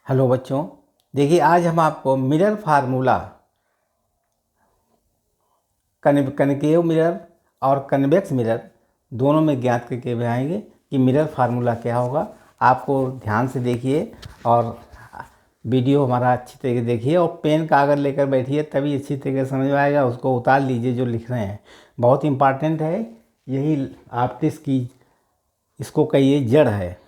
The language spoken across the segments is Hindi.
हेलो बच्चों, देखिए आज हम आपको मिरर फार्मूला कनकेव मिरर और कन्वेक्स मिरर दोनों में ज्ञात करके बताएंगे कि मिरर फार्मूला क्या होगा। आपको ध्यान से देखिए और वीडियो हमारा अच्छी तरीके से देखिए और पेन कागज़ लेकर बैठिए, तभी अच्छी तरीके से समझ में आएगा। उसको उतार लीजिए जो लिख रहे हैं, बहुत इम्पॉर्टेंट है। यही आर्टिस्ट की इसको कहिए जड़ है।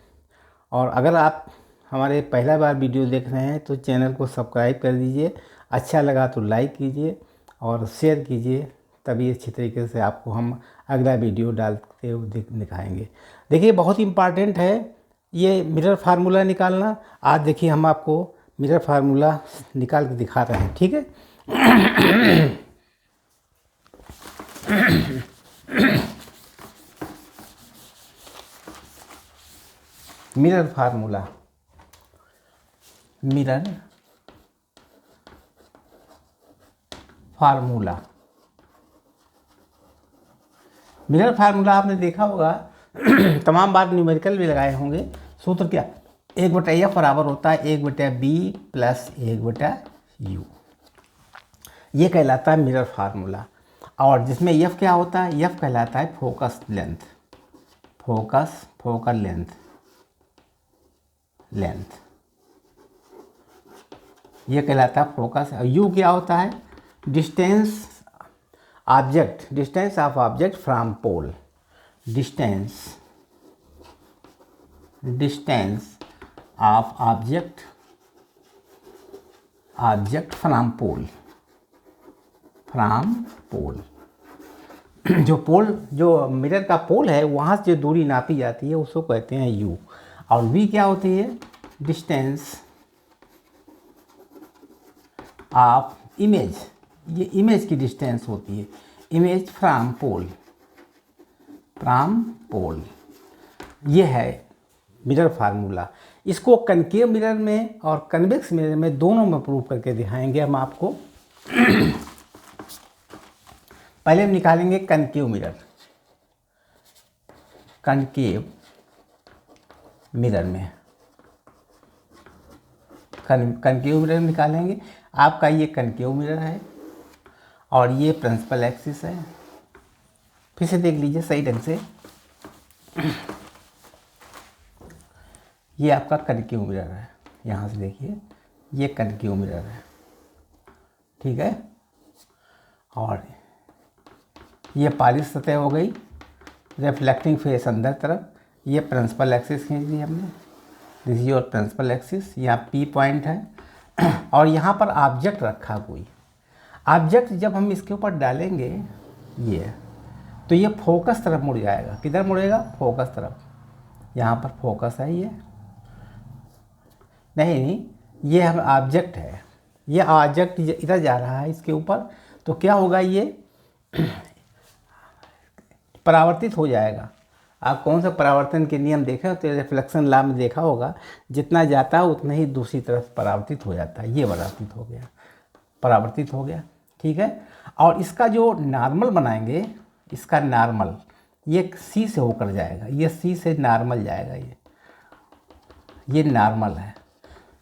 और अगर आप हमारे पहला बार वीडियो देख रहे हैं तो चैनल को सब्सक्राइब कर दीजिए, अच्छा लगा तो लाइक कीजिए और शेयर कीजिए, तभी अच्छी तरीके से आपको हम अगला वीडियो डालते हुए दिखाएंगे। देखिए बहुत इम्पॉर्टेंट है ये मिरर फार्मूला निकालना। आज देखिए हम आपको मिरर फार्मूला निकाल के दिखा रहे हैं, ठीक है। Mirror formula, mirror formula, mirror formula आपने देखा होगा तमाम बार न्यूमेरिकल भी लगाए होंगे। सूत्र क्या, 1/f बराबर होता है 1/b प्लस 1/u। ये कहलाता है मिरर फार्मूला। और जिसमें f क्या होता है, f कहलाता है फोकस लेंथ, फोकल लेंथ ये कहलाता है फोकस। u क्या होता है, distance of object from pole, distance of object from pole. जो मिरर का पोल है वहाँ से जो दूरी नापी जाती है उसको कहते हैं u। और v क्या होती है, डिस्टेंस ऑफ इमेज, ये इमेज की डिस्टेंस होती है, इमेज फ्रॉम पोल। ये है मिरर फार्मूला। इसको कनकेव मिरर में और कन्वेक्स मिरर में दोनों में प्रूव करके दिखाएंगे हम आपको। पहले हम निकालेंगे कनकेव मिरर, कनकेव मिरर में कनकेव मिरर निकालेंगे। आपका ये कनकेव मिरर है और ये प्रिंसिपल एक्सिस है। फिर से देख लीजिए सही ढंग से, ये आपका कनकेव मिरर है। यहाँ से देखिए ये कनकेव मिरर है, ठीक है। और ये पॉलिश सतह हो गई, रिफ्लेक्टिंग फेस अंदर तरफ। ये प्रिंसिपल एक्सिस खींच ली हमने, this is your principal axis. यहाँ P पॉइंट है और यहाँ पर ऑब्जेक्ट रखा कोई ऑब्जेक्ट। जब हम इसके ऊपर डालेंगे ये, तो ये फोकस तरफ मुड़ जाएगा। किधर मुड़ेगा, फोकस तरफ। यहाँ पर फोकस है, ये नहीं, ये हम ऑब्जेक्ट है, ये ऑब्जेक्ट इधर जा रहा है इसके ऊपर, तो क्या होगा, ये परावर्तित हो जाएगा। आप कौन सा परावर्तन के नियम देखे हो तो रिफ्लेक्शन लॉ में देखा होगा, जितना जाता है उतना ही दूसरी तरफ परावर्तित हो जाता है। ये परावर्तित हो गया, ठीक है। और इसका जो नॉर्मल बनाएंगे, इसका नॉर्मल ये C से होकर जाएगा, ये C से नॉर्मल जाएगा। ये नॉर्मल है।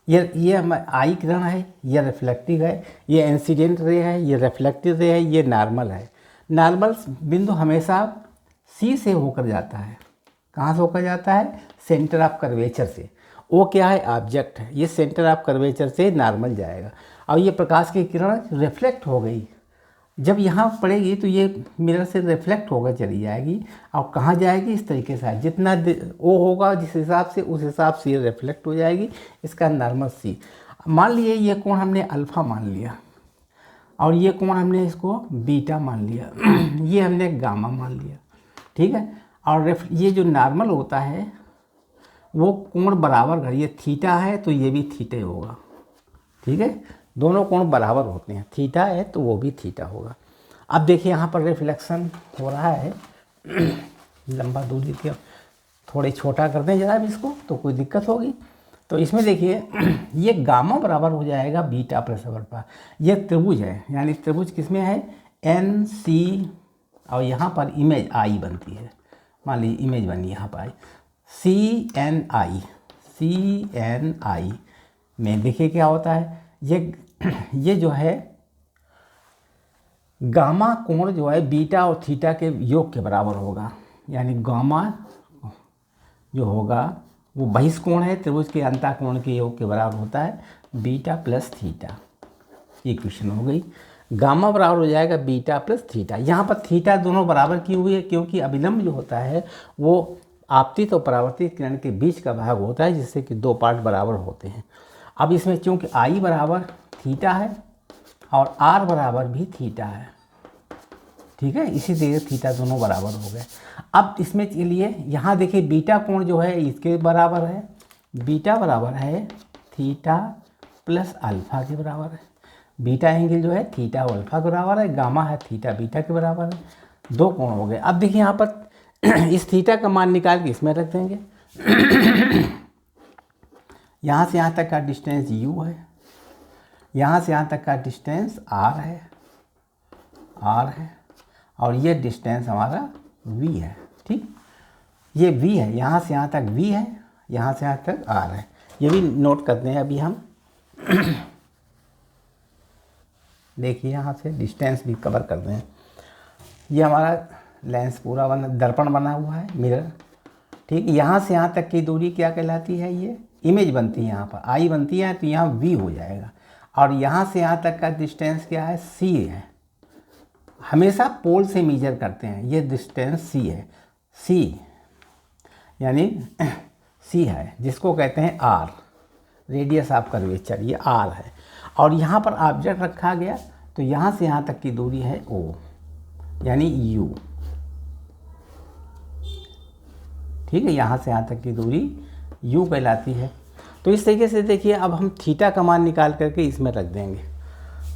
ये हमारा आई किरण है, ये रिफ्लेक्टिव है, ये इंसिडेंट रे है, ये रिफ्लेक्टिव रे है, ये नॉर्मल है। नॉर्मल बिंदु हमेशा C से होकर जाता है। कहाँ से होकर जाता है, सेंटर ऑफ कर्वेचर से। वो क्या है, ऑब्जेक्ट है, ये सेंटर ऑफ कर्वेचर से नॉर्मल जाएगा। और ये प्रकाश की किरण रिफ्लेक्ट हो गई, जब यहाँ पड़ेगी तो ये मिरर से रिफ्लेक्ट होकर चली जाएगी। और कहाँ जाएगी, इस तरीके से जितना वो होगा जिस हिसाब से, उस हिसाब से ये रिफ्लेक्ट हो जाएगी। इसका नॉर्मल C। मान लिए ये कोण हमने अल्फ़ा मान लिया और ये कोण हमने इसको बीटा मान लिया, ये हमने गामा मान लिया, ठीक है। और ये जो नॉर्मल होता है वो कोण बराबर कर, ये थीटा है तो ये भी थीटा होगा, ठीक है। दोनों कोण बराबर होते हैं, थीटा है तो वो भी थीटा होगा। अब देखिए यहाँ पर रिफ्लेक्शन हो रहा है, लंबा दूरी के थोड़े छोटा कर दें जरा इसको तो कोई दिक्कत होगी। तो इसमें देखिए ये गामा बराबर हो जाएगा बीटा प्लस अल्फा। ये त्रिभुज है, यानी त्रिभुज किसमें है, NC, और यहाँ पर इमेज I बनती है। मान लीजिए इमेज बनी यहाँ पर CNI, में देखिए क्या होता है, ये जो है गामा कोण जो है बीटा और थीटा के योग के बराबर होगा। यानी गामा जो होगा वो बहिष्कोण है, त्रिभुज के अंतःकोण के योग के बराबर होता है बीटा प्लस थीटा। ये इक्वेशन हो गई। गामा बराबर हो जाएगा बीटा प्लस थीटा। यहाँ पर थीटा दोनों बराबर की हुई है क्योंकि अभिलंब जो होता है वो आपतित और परावर्तित किरण के बीच का भाग होता है, जिससे कि दो पार्ट बराबर होते हैं। अब इसमें चूंकि आई बराबर थीटा है और आर बराबर भी थीटा है, ठीक है, इसी तरह थीटा दोनों बराबर हो गए। अब इसमें चलिए यहाँ देखिए बीटा कोण जो है इसके बराबर है, बीटा बराबर है थीटा प्लस अल्फा के बराबर है। बीटा एंगल जो है थीटा और अल्फा के बराबर है, गामा है थीटा बीटा के बराबर है। दो कोण हो गए। अब देखिए यहाँ पर इस थीटा का मान निकाल के इसमें रख देंगे। यहाँ से यहाँ तक का डिस्टेंस u है, यहाँ से यहाँ तक का डिस्टेंस r है और ये डिस्टेंस हमारा v है। ठीक, ये v है, यहाँ से यहाँ तक v है, यहाँ से यहाँ तक r है। ये भी नोट करते हैं अभी हम। देखिए यहाँ से डिस्टेंस भी कवर करते हैं। ये हमारा लेंस पूरा बना, दर्पण बना हुआ है, मिरर। ठीक, यहाँ से यहाँ तक की दूरी क्या कहलाती है, ये इमेज बनती है। यहाँ पर आई बनती है तो यहाँ v हो जाएगा। और यहाँ से यहाँ तक का डिस्टेंस क्या है, c है। हमेशा पोल से मेजर करते हैं, ये डिस्टेंस c है, c यानी c है, जिसको कहते हैं r, रेडियस ऑफ कर्वेचर, ये r है। और यहाँ पर ऑब्जेक्ट रखा गया तो यहाँ से यहाँ तक की दूरी है o यानी u। ठीक है, यहाँ से यहाँ तक की दूरी u कहलाती है। तो इस तरीके से देखिए अब हम थीटा का मान निकाल करके इसमें रख देंगे।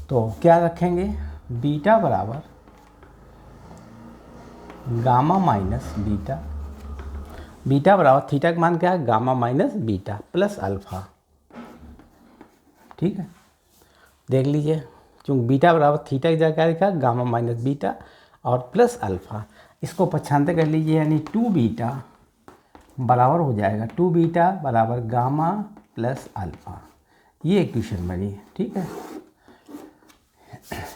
तो क्या रखेंगे, बीटा बराबर गामा माइनस बीटा, बीटा बराबर थीटा का मान क्या है, gamma minus beta plus alpha. ठीक है, देख लीजिए, चूँकि बीटा बराबर थीटा की जगह क्या लिखा, गामा माइनस बीटा और प्लस अल्फ़ा। इसको पछानते कर लीजिए, यानी 2 बीटा बराबर हो जाएगा 2 बीटा बराबर गामा प्लस अल्फ़ा। ये इक्वेशन बनी। ठीक है,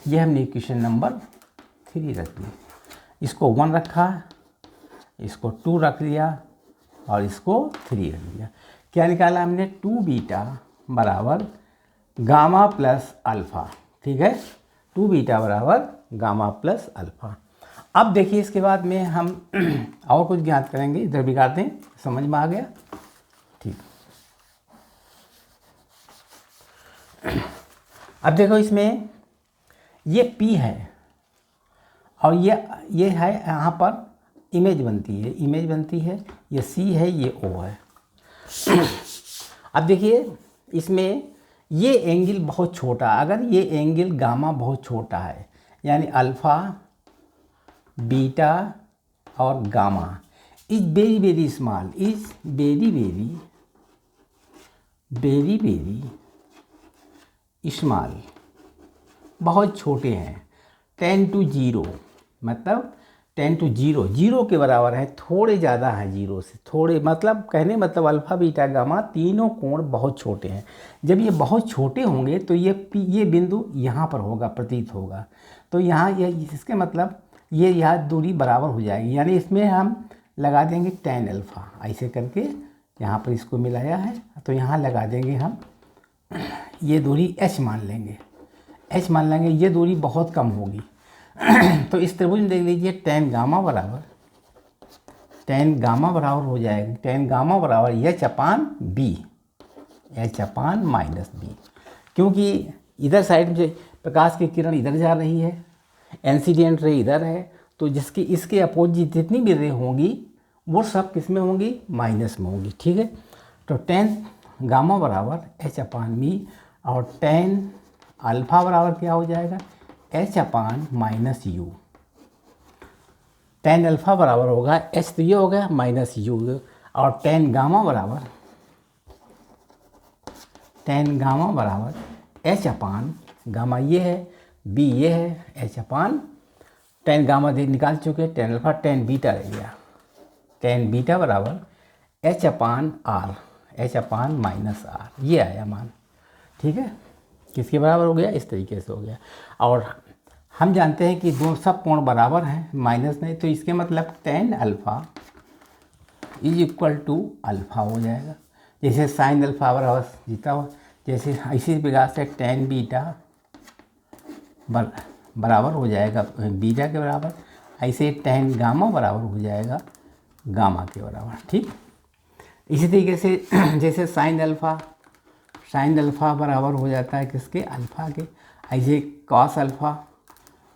ये हमने इक्वेशन नंबर 3 रख दी। इसको 1 रखा, इसको 2 रख दिया और इसको 3 रख दिया। क्या निकाला हमने, 2 बीटा बराबर गामा प्लस अल्फ़ा। ठीक है, 2 बीटा बराबर गामा प्लस अल्फ़ा। अब देखिए इसके बाद में हम और कुछ ज्ञात करेंगे, इधर भी करते हैं, समझ में आ गया। ठीक, अब देखो इसमें ये P है और ये है, यहाँ पर इमेज बनती है, ये C है, ये O है। अब देखिए इसमें ये एंगल बहुत छोटा, अगर ये एंगल गामा बहुत छोटा है, यानी अल्फ़ा बीटा और gamma is very very small, is very small, बहुत छोटे हैं, 10 to 0, मतलब 10 to 0, 0 के बराबर है, थोड़े ज़्यादा है 0 से, थोड़े मतलब कहने मतलब अल्फ़ा बीटा गामा तीनों कोण बहुत छोटे हैं। जब ये बहुत छोटे होंगे तो ये बिंदु यहाँ पर होगा, प्रतीत होगा। तो यहाँ ये इसके मतलब ये यहाँ दूरी बराबर हो जाएगी, यानी इसमें हम लगा देंगे tan अल्फ़ा, ऐसे करके यहाँ पर इसको मिलाया है तो यहाँ लगा देंगे हम, ये दूरी h मान लेंगे, ये दूरी बहुत कम होगी। तो इस त्रिभुज में देख लीजिए tan गामा बराबर हो जाएगा, tan गामा बराबर h अपान माइनस बी, क्योंकि इधर साइड में प्रकाश की किरण इधर जा रही है, इंसिडेंट रे इधर है, तो जिसकी इसके अपोजिट जितनी भी रे होंगी वो सब किस में होंगी, माइनस में होंगी। ठीक है, तो tan गामा बराबर h अपान बी और tan अल्फ़ा बराबर क्या हो जाएगा, h upon minus you. tan alpha बराबर होगा h, तो ये हो गया माइनस यू, और tan गामा बराबर h अपान गामा ये है, b ये है, h अपान tan गामा दे निकाल चुके, tan अल्फ़ा tan बीटा रह गया, tan बीटा बराबर h अपान r, h upon minus r, ये आया मान। ठीक है, किसके बराबर हो गया, इस तरीके से हो गया। और हम जानते हैं कि दो सब कोण बराबर हैं, माइनस नहीं, तो इसके मतलब tan alpha is equal to alpha हो जाएगा। जैसे साइन अल्फ़ा बराबर जीता हो, जैसे इसी प्रकार से tan बीटा बराबर हो जाएगा बीटा के बराबर, ऐसे tan गामा बराबर हो जाएगा गामा के बराबर। ठीक, इसी तरीके से जैसे साइन अल्फ़ा बराबर हो जाता है किसके, अल्फ़ा के, ऐसे कॉस अल्फ़ा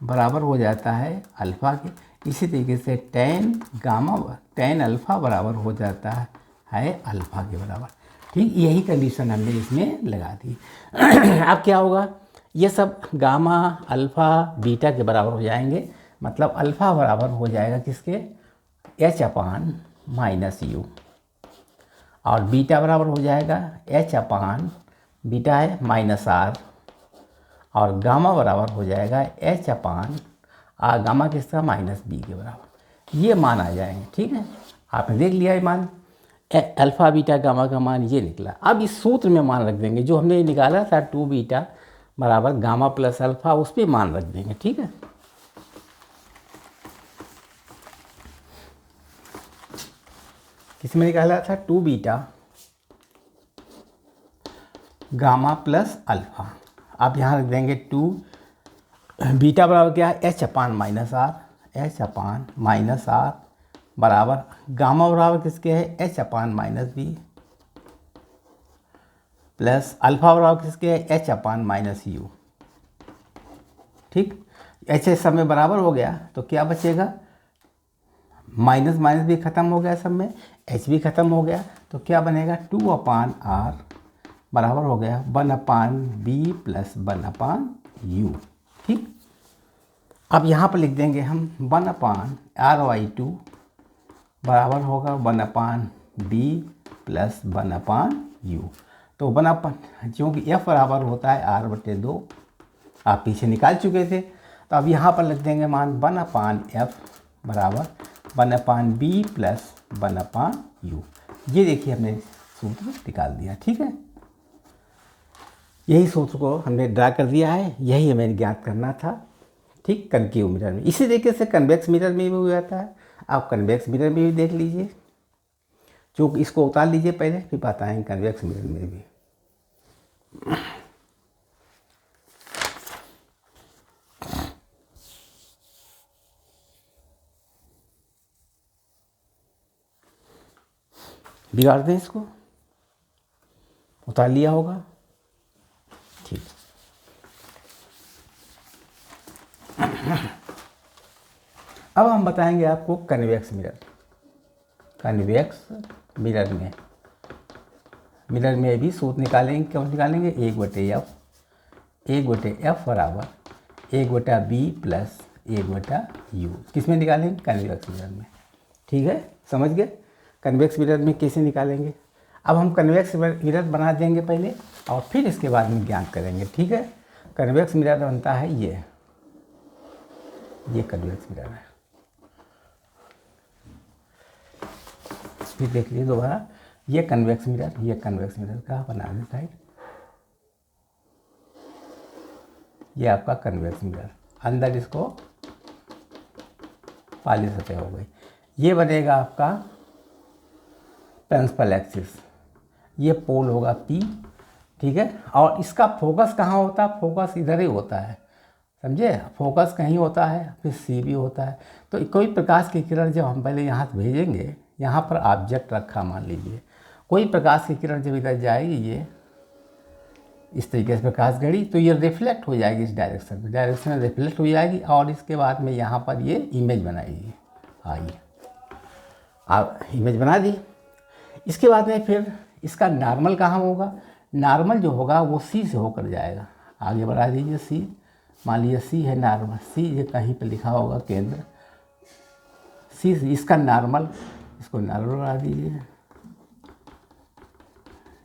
बराबर हो जाता है अल्फ़ा के, इसी तरीके से tan अल्फ़ा बराबर हो जाता है अल्फ़ा के बराबर। ठीक, यही कंडीशन हमने इसमें लगा दी। अब क्या होगा, ये सब गामा अल्फ़ा बीटा के बराबर हो जाएंगे, मतलब अल्फ़ा बराबर हो जाएगा किसके, h/-u, और बीटा बराबर हो जाएगा h/ बीटा है -r, और गामा बराबर हो जाएगा h/ गामा किसका, -b के बराबर। ये मान आ जाएंगे। ठीक है, आपने देख लिया ये मान, अल्फ़ा बीटा गामा का मान ये निकला। अब इस सूत्र में मान रख देंगे जो हमने निकाला था 2 बीटा बराबर गामा प्लस अल्फ़ा, उस पर मान रख देंगे। ठीक है, किसमें निकाला था, 2 बीटा गामा प्लस अल्फ़ा। आप यहाँ रख देंगे 2 बीटा बराबर क्या है, h/-r बराबर गामा बराबर किसके है, h/-b प्लस अल्फ़ा बराबर किसके है, h/-u। ठीक, ऐसे सब में बराबर हो गया तो क्या बचेगा, माइनस माइनस भी ख़त्म हो गया, सब में h भी ख़त्म हो गया, तो क्या बनेगा, 2/r बराबर हो गया 1/b प्लस 1/u। ठीक, अब यहाँ पर लिख देंगे हम 1/r/2 बराबर होगा 1/b प्लस 1/u। तो क्योंकि f बराबर होता है r/2, आप पीछे निकाल चुके थे, तो अब यहाँ पर लिख देंगे मान 1/f बराबर 1/b प्लस 1/u। ये देखिए हमने सूत्र निकाल दिया। ठीक है, यही सूत्र को हमने ड्रा कर दिया है, यही हमें ज्ञात करना था। ठीक, कनकेव मिरर में इसी तरीके से कन्वेक्स मिरर में भी हो जाता है। आप कन्वेक्स मिरर में भी देख लीजिए, जो इसको उतार लीजिए पहले, फिर बताएंगे कन्वेक्स मिरर में भी। बिगाड़ दें इसको, उतार लिया होगा। ठीक, अब हम बताएंगे आपको कन्वेक्स मिरर। कन्वेक्स मिरर में भी सूत्र निकालेंगे। क्यों निकालेंगे, 1/f बराबर 1/b प्लस 1/u। किस में निकालेंगे, कन्वेक्स मिरर में। ठीक है, समझ गए कन्वेक्स मिरर में कैसे निकालेंगे। अब हम कन्वेक्स मिरर बना देंगे पहले, और फिर इसके बाद में ज्ञात करेंगे। ठीक है, कन्वेक्स मिरर बनता है ये कन्वेक्स मिरर है। फिर देख लीजिए दोबारा, ये कन्वेक्स मिरर का बना देता है। ये आपका कन्वेक्स मिरर, अंदर इसको पाली सतह हो गई। ये बनेगा आपका प्रिंसिपल एक्सिस, ये पोल होगा P। ठीक है, और इसका फोकस कहाँ होता है, फोकस इधर ही होता है, समझे, फोकस कहीं होता है, फिर C भी होता है। तो कोई प्रकाश की किरण जब हम पहले यहाँ से भेजेंगे, यहाँ पर ऑब्जेक्ट रखा मान लीजिए, कोई प्रकाश की किरण जब इधर जाएगी, ये इस तरीके से प्रकाश गड़ी, तो ये रिफ्लेक्ट हो जाएगी इस डायरेक्शन में रिफ्लेक्ट हो जाएगी, और इसके बाद में यहाँ पर ये इमेज बनाएगी। आइए, आप इमेज बना दी। इसके बाद में फिर इसका नॉर्मल कहाँ होगा, नॉर्मल जो होगा वो C से होकर जाएगा। आगे बढ़ा दीजिए, C मान लीजिए C है नॉर्मल, C ये कहीं पे लिखा होगा केंद्र, C इसका नॉर्मल, इसको नॉर्मल बढ़ा दीजिए।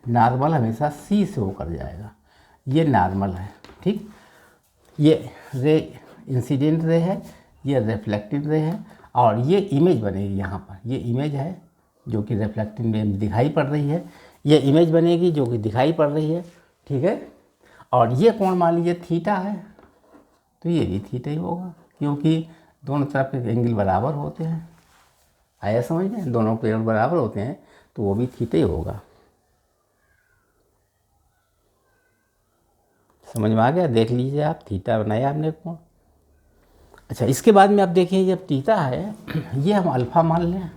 नॉर्मल हमेशा C से होकर जाएगा, ये नॉर्मल है। ठीक, ये रे इंसिडेंट रे है, ये रिफ्लेक्टेड रे है, और ये इमेज बनेगी यहाँ पर। ये इमेज है जो कि रिफ्लेक्टिंग में दिखाई पड़ रही है, ये इमेज बनेगी जो कि दिखाई पड़ रही है। ठीक है, और ये कोण मान लीजिए थीटा है, तो ये भी थीटा ही होगा, क्योंकि दोनों तरफ के एंगल बराबर होते हैं। आया समझ में? दोनों के एंगल बराबर होते हैं तो वो भी थीटा ही होगा। समझ में आ गया? देख लीजिए आप, थीटा बनाया आपने कोण। अच्छा, इसके बाद में आप देखिए, जब थीटा है ये हम अल्फ़ा मान लें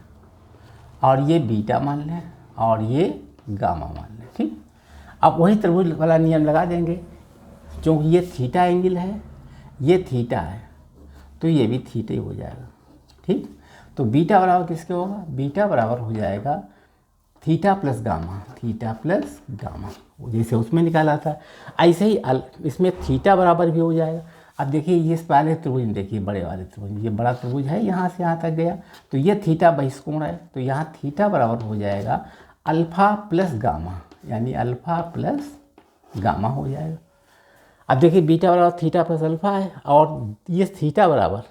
और ये बीटा मान लें और ये गामा मान लें। ठीक, अब वही त्रिभुज वाला नियम लगा देंगे, क्योंकि ये थीटा एंगल है, ये थीटा है, तो ये भी थीटा ही हो जाएगा। ठीक, तो बीटा बराबर किसके होगा? बीटा बराबर हो जाएगा theta plus gamma, theta plus gamma, जैसे उसमें निकाला था ऐसे ही इसमें थीटा बराबर भी हो जाएगा। अब देखिए, ये पहले त्रिभुज देखिए, बड़े वाले त्रिभुज, ये बड़ा त्रिभुज है, यहाँ से यहाँ तक गया, तो ये थीटा बहिष्कोण है, तो यहाँ थीटा बराबर हो जाएगा अल्फ़ा प्लस गामा, यानी अल्फ़ा प्लस गामा हो जाएगा। अब देखिए, बीटा बराबर थीटा प्लस अल्फ़ा है, और ये थीटा बराबर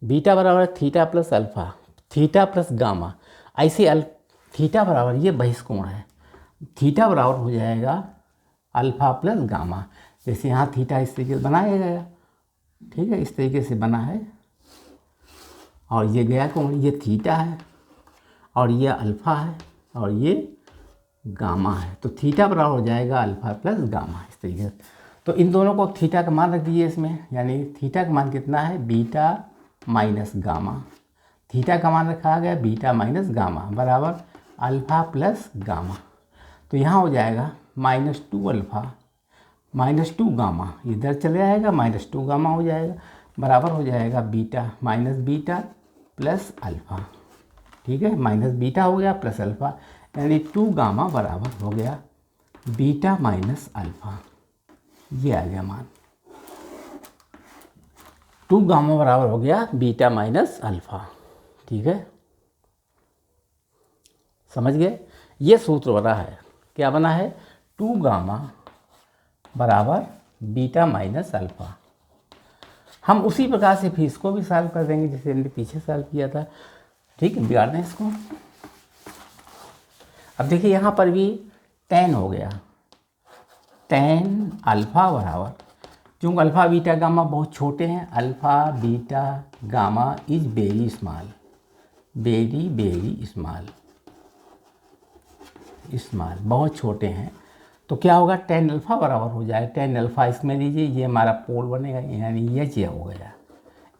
बीटा बराबर theta plus alpha, theta plus gamma, ऐसे थीटा बराबर ये बहिष्कोण है, थीटा बराबर हो जाएगा अल्फ़ा प्लस गामा। जैसे यहाँ थीटा इस तरीके से बनाया गया, ठीक है, इस तरीके से बना है, और ये गया कौन? ये थीटा है, और ये अल्फ़ा है, और ये गामा है, तो थीटा बराबर हो जाएगा अल्फ़ा प्लस गामा, इस तरीके से। तो इन दोनों को थीटा का मान रख दीजिए इसमें, यानी थीटा का मान कितना है? बीटा माइनस गामा, थीटा का मान रखा गया बीटा माइनस गामा बराबर अल्फ़ा प्लस गामा। तो यहाँ हो जाएगा -2 अल्फ़ा -2 गामा, इधर चले आएगा, -2 गामा हो जाएगा, बराबर हो जाएगा beta minus beta plus alpha. ठीक है, माइनस बीटा हो गया प्लस अल्फ़ा, यानी 2 गामा बराबर हो गया बीटा माइनस अल्फ़ा। ये आ गया मान, 2 गामा बराबर हो गया बीटा माइनस अल्फ़ा। ठीक है, समझ गए? ये सूत्र बना है, क्या बना है? 2 गामा बराबर बीटा माइनस अल्फ़ा। हम उसी प्रकार से फिर इसको भी सॉल्व कर देंगे जैसे हमने पीछे सॉल्व किया था। ठीक है, बिगाड़ दें इसको। अब देखिए, यहाँ पर भी tan हो गया, tan अल्फ़ा बराबर, क्योंकि अल्फ़ा बीटा गामा बहुत छोटे हैं, alpha beta gamma is very small, very very small, small बहुत छोटे हैं, तो क्या होगा? tan अल्फ़ा बराबर हो जाएगा, tan अल्फ़ा इसमें लीजिए, ये हमारा पोल बनेगा, यानी एच हो गया,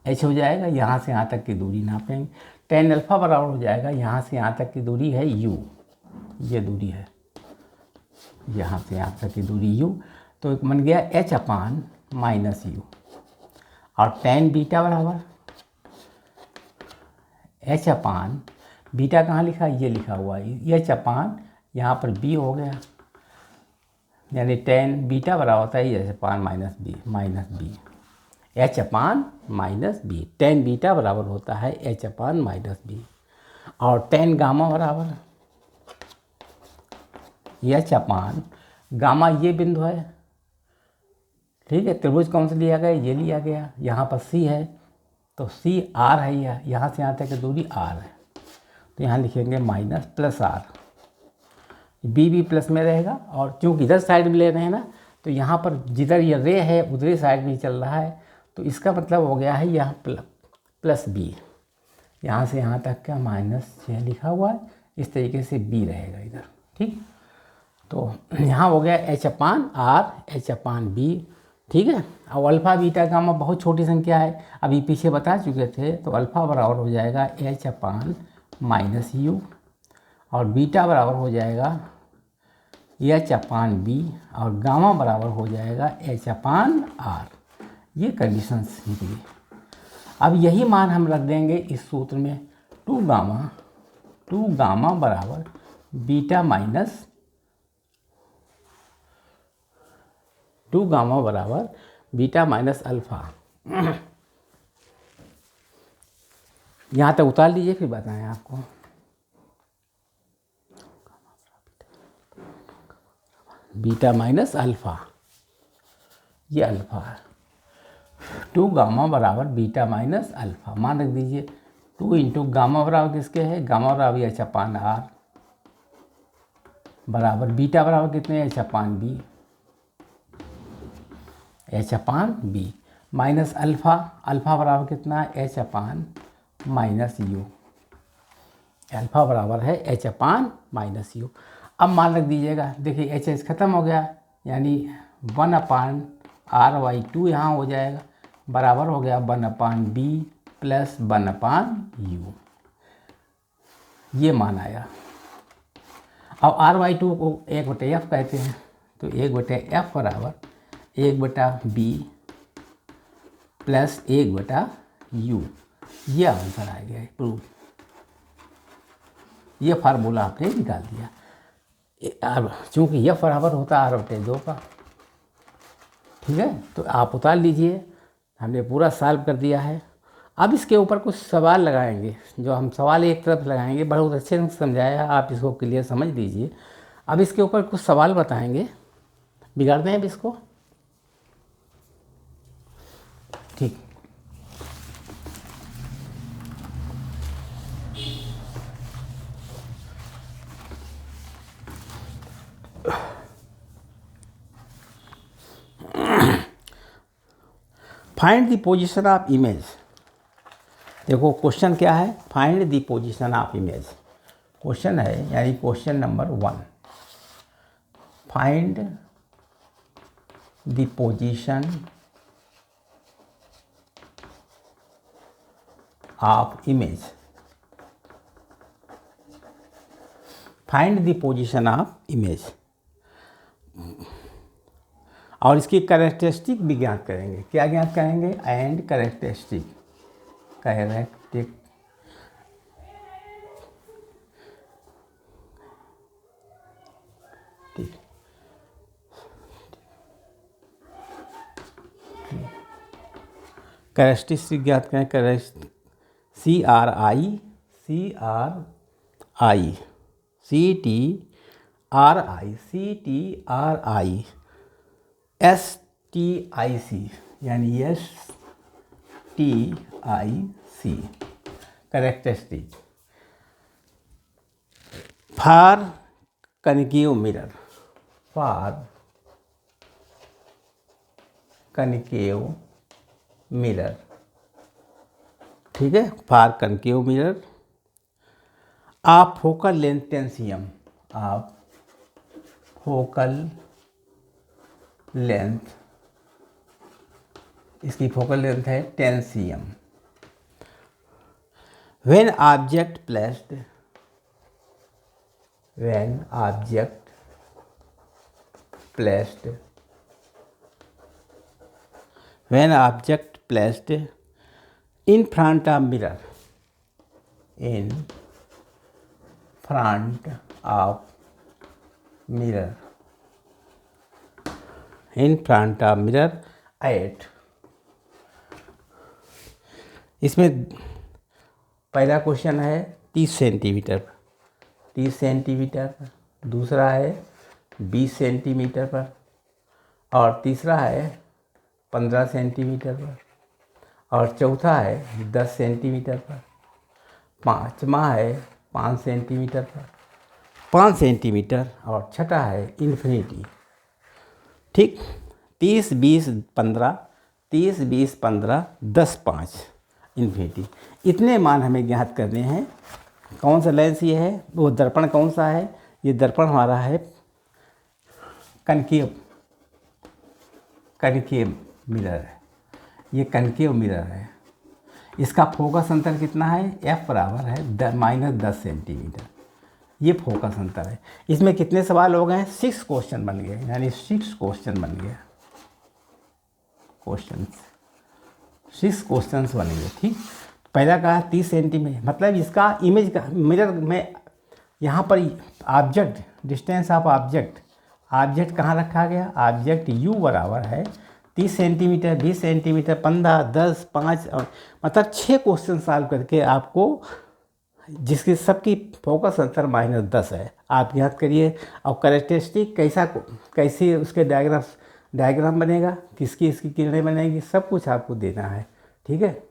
एच हो जाएगा, यहाँ से यहाँ तक की दूरी नापेंगे, tan अल्फ़ा बराबर हो जाएगा, यहाँ से यहाँ तक की दूरी है u, ये दूरी है, यहाँ से यहाँ तक की दूरी u, तो एक बन गया h अपान माइनस u, और tan बीटा बराबर h अपान बीटा कहाँ लिखा? ये लिखा हुआ है, h अपान यहाँ पर b हो गया, यानी tan बीटा बराबर होता है h upon minus b, h upon minus b, tan beta बराबर होता है एच अपान माइनस बी, और tan गामा बराबर एच अपान गामा, ये बिंदु है, ठीक है, त्रिभुज कौन सा लिया गया? ये लिया गया, यहाँ पर सी है, तो सी आर है, यहाँ से यहाँ तक की दूरी आर है, तो यहाँ लिखेंगे माइनस प्लस आर, बी भी प्लस में रहेगा, और क्योंकि इधर साइड में ले रहे हैं ना, तो यहाँ पर जिधर ये रे है उधर साइड में चल रहा है, तो इसका मतलब हो गया है यहाँ प्लस बी, यहाँ से यहाँ तक का माइनस यह लिखा हुआ है, इस तरीके से बी रहेगा इधर। ठीक, तो यहाँ हो गया h upon r, h upon b. ठीक है, और अल्फ़ा बीटा गामा बहुत छोटी संख्या है, अभी पीछे बता चुके थे, तो अल्फ़ा बराबर हो जाएगा एच अपान माइनस यू, और बीटा बराबर हो जाएगा एच अपान बी, और गामा बराबर हो जाएगा एच अपान आर। ये कंडीशंस निकली। अब यही मान हम रख देंगे इस सूत्र में, 2 गामा बराबर बीटा माइनस 2 गामा बराबर बीटा माइनस अल्फ़ा। यहाँ तक उतार लीजिए, फिर बताएं आपको। बीटा माइनस अल्फ़ा, ये अल्फ़ा है, 2 गामा बराबर बीटा माइनस अल्फ़ा, मान रख दीजिए। 2 इंटू गामा बराबर किसके है? गामा बराबर एच अपान आर, बराबर बीटा बराबर कितने? H upon B, h upon B minus alpha, alpha बराबर कितना है h upon minus you, alpha बराबर है एच अपान माइनस यू। अब मान रख दीजिएगा, देखिए एच एच खत्म हो गया, यानी 1/r/2 यहाँ हो जाएगा, बराबर हो गया 1/b प्लस 1/u, ये मान आया। अब r/2 को 1/f कहते हैं, तो 1/f बराबर 1/b प्लस 1/u, ये आंसर आ गया प्रूफ। ये फार्मूला आपने निकाल दिया, चूँकि यह बराबर होता है r/2 का। ठीक है, तो आप उतार लीजिए, हमने पूरा सॉल्व कर दिया है। अब इसके ऊपर कुछ सवाल लगाएंगे, जो हम सवाल एक तरफ लगाएंगे, बहुत अच्छे से समझाया, आप इसको क्लियर समझ लीजिए। अब इसके ऊपर कुछ सवाल बताएंगे, बिगाड़ दें अब इसको, ठीक। Find the position of image. देखो क्वेश्चन क्या है, find the position of image question है, यानी question number 1, find the position of image, find the position of image. और इसकी कैरेक्टरिस्टिक भी ज्ञात करेंगे। क्या ज्ञात करेंगे, एंड कैरेक्टरिस्टिक, कैरेक्टरिस्टिक कैरेक्टरिस्टिक ज्ञात करें, CRI STIC, यानी STIC characteristic for concave mirror, for concave mirror, ठीक है, for concave mirror of focal length 10 cm, of focal length, इसकी फोकल लेंथ है 10 cm। When object placed, when object placed, when object placed in front of mirror, in front of mirror, in front of mirror at, इसमें पहला क्वेश्चन है 30 सेंटीमीटर पर, 30 सेंटीमीटर पर, दूसरा है 20 सेंटीमीटर पर, और तीसरा है 15 सेंटीमीटर पर, और चौथा है 10 सेंटीमीटर पर, पाँचवा है 5 सेंटीमीटर पर, 5 सेंटीमीटर, और छठा है इन्फिनिटी। ठीक, 30 20 15, 30 20 15, 10 5 इन्फिनिटी, इतने मान हमें ज्ञात करने हैं। कौन सा लेंस ये है, वो दर्पण कौन सा है, ये दर्पण हमारा है कनकेव, कनकेव मिरर है, ये कनकेव मिरर है। इसका फोकस अंतर कितना है, F बराबर है -10 सेंटीमीटर, ये फोकस अंतर है। इसमें कितने सवाल हो गए, 6 क्वेश्चन बन गए, यानी 6 क्वेश्चन बन गया, क्वेश्चन 6 क्वेश्चन बनेंगे। ठीक, पहला कहा 30 सेंटीमीटर, मतलब इसका इमेज का मिरर में यहाँ पर object, distance of object, object कहाँ रखा गया, ऑब्जेक्ट U बराबर है 30 सेंटीमीटर, 20 सेंटीमीटर, 15, 10, 5, और मतलब 6 क्वेश्चन सॉल्व करके आपको, जिसकी सबकी फोकस अंतर -10 है, आप याद करिए। और कैरेक्टरिस्टिक कैसे उसके डायग्राम बनेगा, किसकी इसकी किरणें बनेगी, सब कुछ आपको देना है। ठीक है,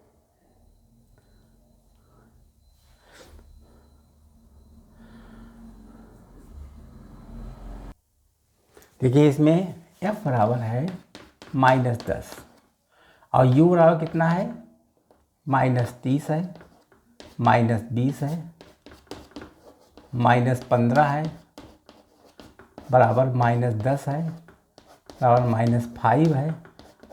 देखिए इसमें F बराबर है -10 और u बराबर कितना है, -30 है, -20 है, -15 है, बराबर -10 है, बराबर -5 है,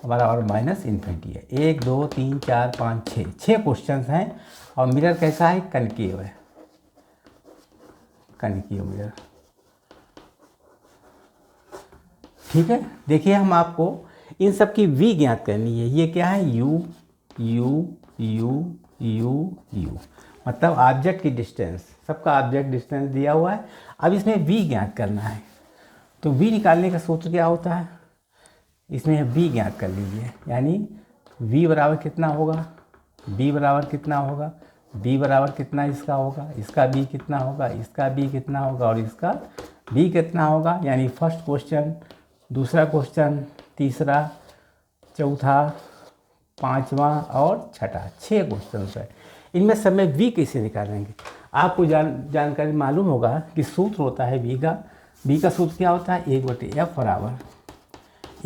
बराबर -इन्फिनिटी है। 1 2 3 4 5 6 क्वेश्चन हैं। और मिरर कैसा है, कनकेव है, कनकेव मिरर। ठीक है, देखिए हम आपको इन सब की v ज्ञात करनी है। ये क्या है, u u u u u, मतलब ऑब्जेक्ट की डिस्टेंस, सबका ऑब्जेक्ट डिस्टेंस दिया हुआ है। अब इसमें v ज्ञात करना है, तो v निकालने का सूत्र क्या होता है, इसमें v ज्ञात कर लीजिए। यानी v बराबर कितना होगा, b बराबर कितना होगा, b बराबर कितना इसका होगा, इसका b कितना होगा, इसका b कितना होगा और इसका b कितना होगा। यानी फर्स्ट क्वेश्चन, दूसरा क्वेश्चन, तीसरा, चौथा, पांचवा और छठा, 6 क्वेश्चन है। इनमें सब में v कैसे निकालेंगे, आपको जानकारी मालूम होगा कि सूत्र होता है v का सूत्र क्या होता है, 1/f बराबर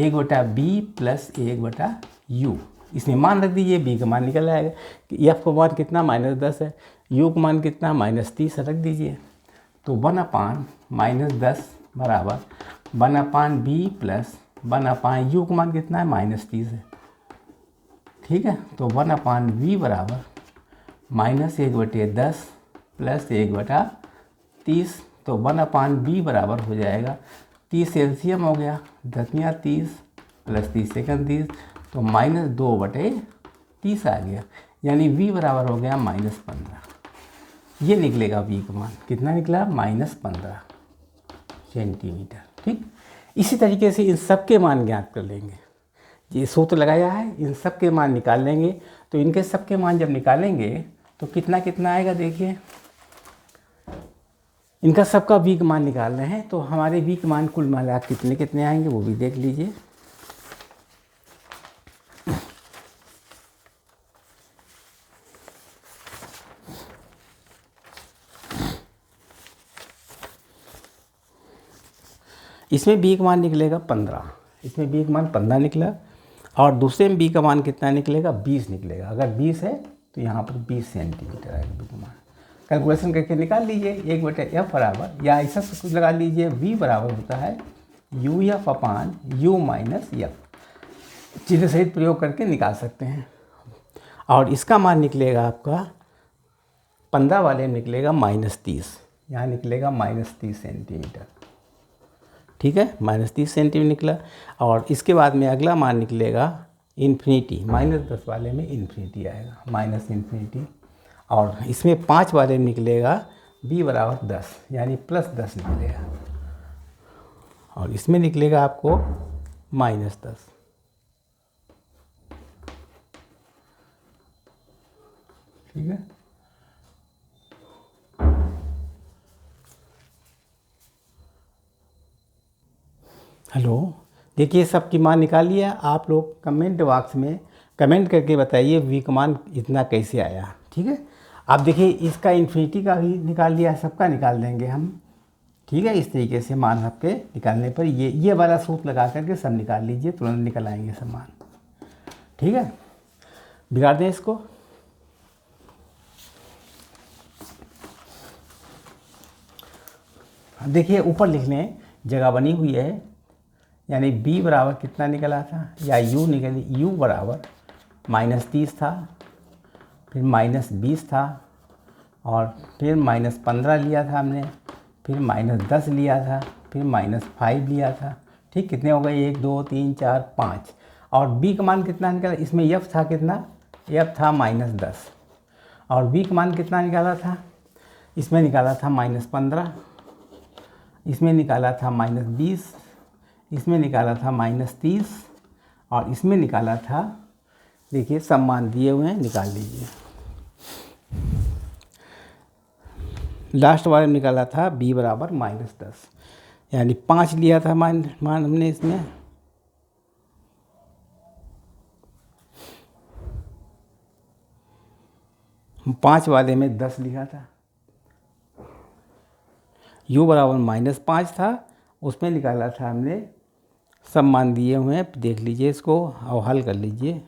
1/b प्लस 1/u। इसमें मान रख दीजिए, b का मान निकल आएगा कि f का मान कितना, -10 है, u का मान कितना, -30 रख दीजिए। तो 1/-10 बराबर 1/b प्लस 1/u का मान कितना है, -30 है। ठीक है, तो 1/v बराबर -1/10 प्लस 1/30। तो 1/b बराबर हो जाएगा 30 एलसीएम हो गया, 10 30 प्लस 30 सेकंड 30, तो -2/30 आ गया। यानी v बराबर हो गया -15। ये निकलेगा v का मान, कितना निकला, -15 सेंटीमीटर। ठीक, इसी तरीके से इन सब के मान ज्ञात कर लेंगे। ये सूत्र लगाया है, इन सब के मान निकाल लेंगे। तो इनके सब के मान जब निकालेंगे तो कितना कितना आएगा, देखिए इनका सबका v का मान निकाल रहे हैं, तो हमारे v के मान कुल मिला कितने कितने आएंगे वो भी देख लीजिए। इसमें b का मान निकलेगा 15, इसमें b का मान 15 निकला और दूसरे में b का मान कितना निकलेगा, 20 निकलेगा। अगर 20 है तो यहाँ पर 20 सेंटीमीटर आएगा b का मान। कैलकुलेशन करके निकाल लीजिए, 1/f बराबर, या ऐसा कुछ लगा लीजिए, v बराबर होता है UF/u माइनस f। चिन्ह सहित प्रयोग करके निकाल सकते हैं। और इसका मान निकलेगा आपका 15 वाले में निकलेगा -30, यहाँ निकलेगा -30 सेंटीमीटर। ठीक है, -30 सेंटीमीटर निकला। और इसके बाद में अगला मान निकलेगा इन्फिनिटी, -10 वाले में इन्फिनिटी आएगा, -इन्फिनिटी। और इसमें 5 वाले में निकलेगा b बराबर 10, यानी +10 निकलेगा। और इसमें निकलेगा आपको -10। ठीक है, हेलो, देखिए सबकी मान निकाल लिया। आप लोग कमेंट बॉक्स में कमेंट करके बताइए v का मान इतना कैसे आया। ठीक है, आप देखिए इसका इन्फिनिटी का भी निकाल लिया, सबका निकाल देंगे हम। ठीक है, इस तरीके से मान आपके निकालने पर ये वाला सूत्र लगा करके सब निकाल लीजिए, तुरंत निकल आएंगे सब मान। ठीक है, बिगाड़ दें इसको। देखिए ऊपर लिखने जगह बनी हुई है, यानी b बराबर कितना निकला था, या u निकली, u बराबर -30 था, फिर -20 था, और फिर -15 लिया था हमने, फिर -10 लिया था, फिर -5 लिया था। ठीक, कितने हो गए, 1 2 3 4 5। और b का मान कितना निकला, इसमें f था कितना, f था -10। और b का मान कितना निकाला था, इसमें निकाला था -15, इसमें निकाला था -20, इसमें निकाला था -30, और इसमें निकाला था, देखिए सब मान दिए हुए हैं, निकाल लीजिए। लास्ट वाले में निकाला था b बराबर -10, यानी 5 लिया था मान हमने इसमें। पाँच वाले में 10 लिखा था, u बराबर -5 था, उसमें निकाला था हमने सब मान दिए हुए हैं, देख लीजिए इसको और हल कर लीजिए।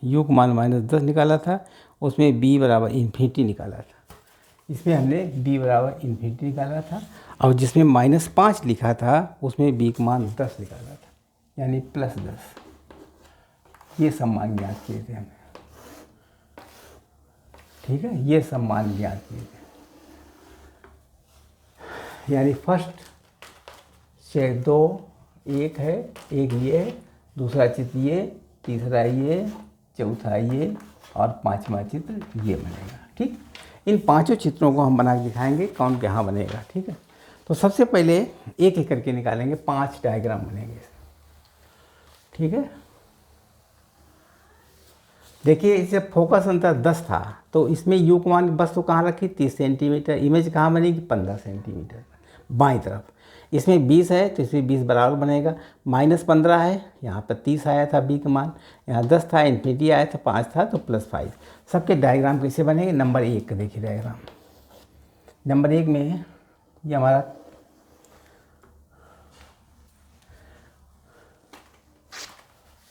u का मान -10 निकाला था, उसमें b बराबर इन्फिनिटी निकाला था, इसमें हमने b बराबर इन्फिनिटी निकाला था, और जिसमें -5 लिखा था उसमें b का मान 10 निकाला था, यानी +10। ये सब मान ज्ञात किए थे हमने, ठीक है, ये सब मान ज्ञात किए थे। यानी फर्स्ट से 2 एक है, एक ये है, दूसरा चित्र ये, तीसरा ये, चौथा ये और पांचवा चित्र ये बनेगा। ठीक, इन पांचों चित्रों को हम बना के दिखाएंगे कौन कहाँ बनेगा। ठीक है, तो सबसे पहले एक एक करके निकालेंगे, 5 डायग्राम बनेंगे। ठीक है, देखिए इसे फोकस अंतर 10 था, तो इसमें यू का मान बस तो कहाँ रखी 30 सेंटीमीटर, इमेज कहाँ बनेगी 15 सेंटीमीटर बाईं तरफ। इसमें 20 है तो इसमें 20 बराबर बनेगा, -15 है, यहाँ पर 30 आया था बी का मान, यहाँ 10 था, इन्फिनिटी आया था 5 था तो +5। सबके डायग्राम कैसे बनेंगे, नंबर 1 का देखिए डायग्राम। नंबर 1 में ये हमारा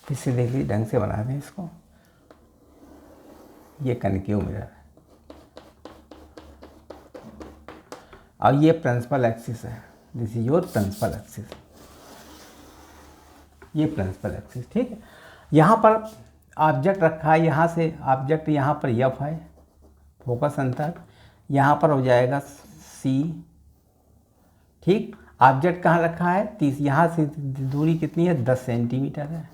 फिर से देख लीजिए, ढंग से बना दें इसको। ये कनकेव मिरर है और ये प्रिंसिपल एक्सिस है, this is your principal axis, ये प्रिंसिपल एक्सिस। ठीक है, यहाँ पर ऑब्जेक्ट रखा है, यहाँ से ऑब्जेक्ट यहाँ पर एफ है, फोकस अंतर यहाँ पर हो जाएगा सी। ठीक, ऑब्जेक्ट कहाँ रखा है 30, यहाँ से दूरी कितनी है 10 सेंटीमीटर है,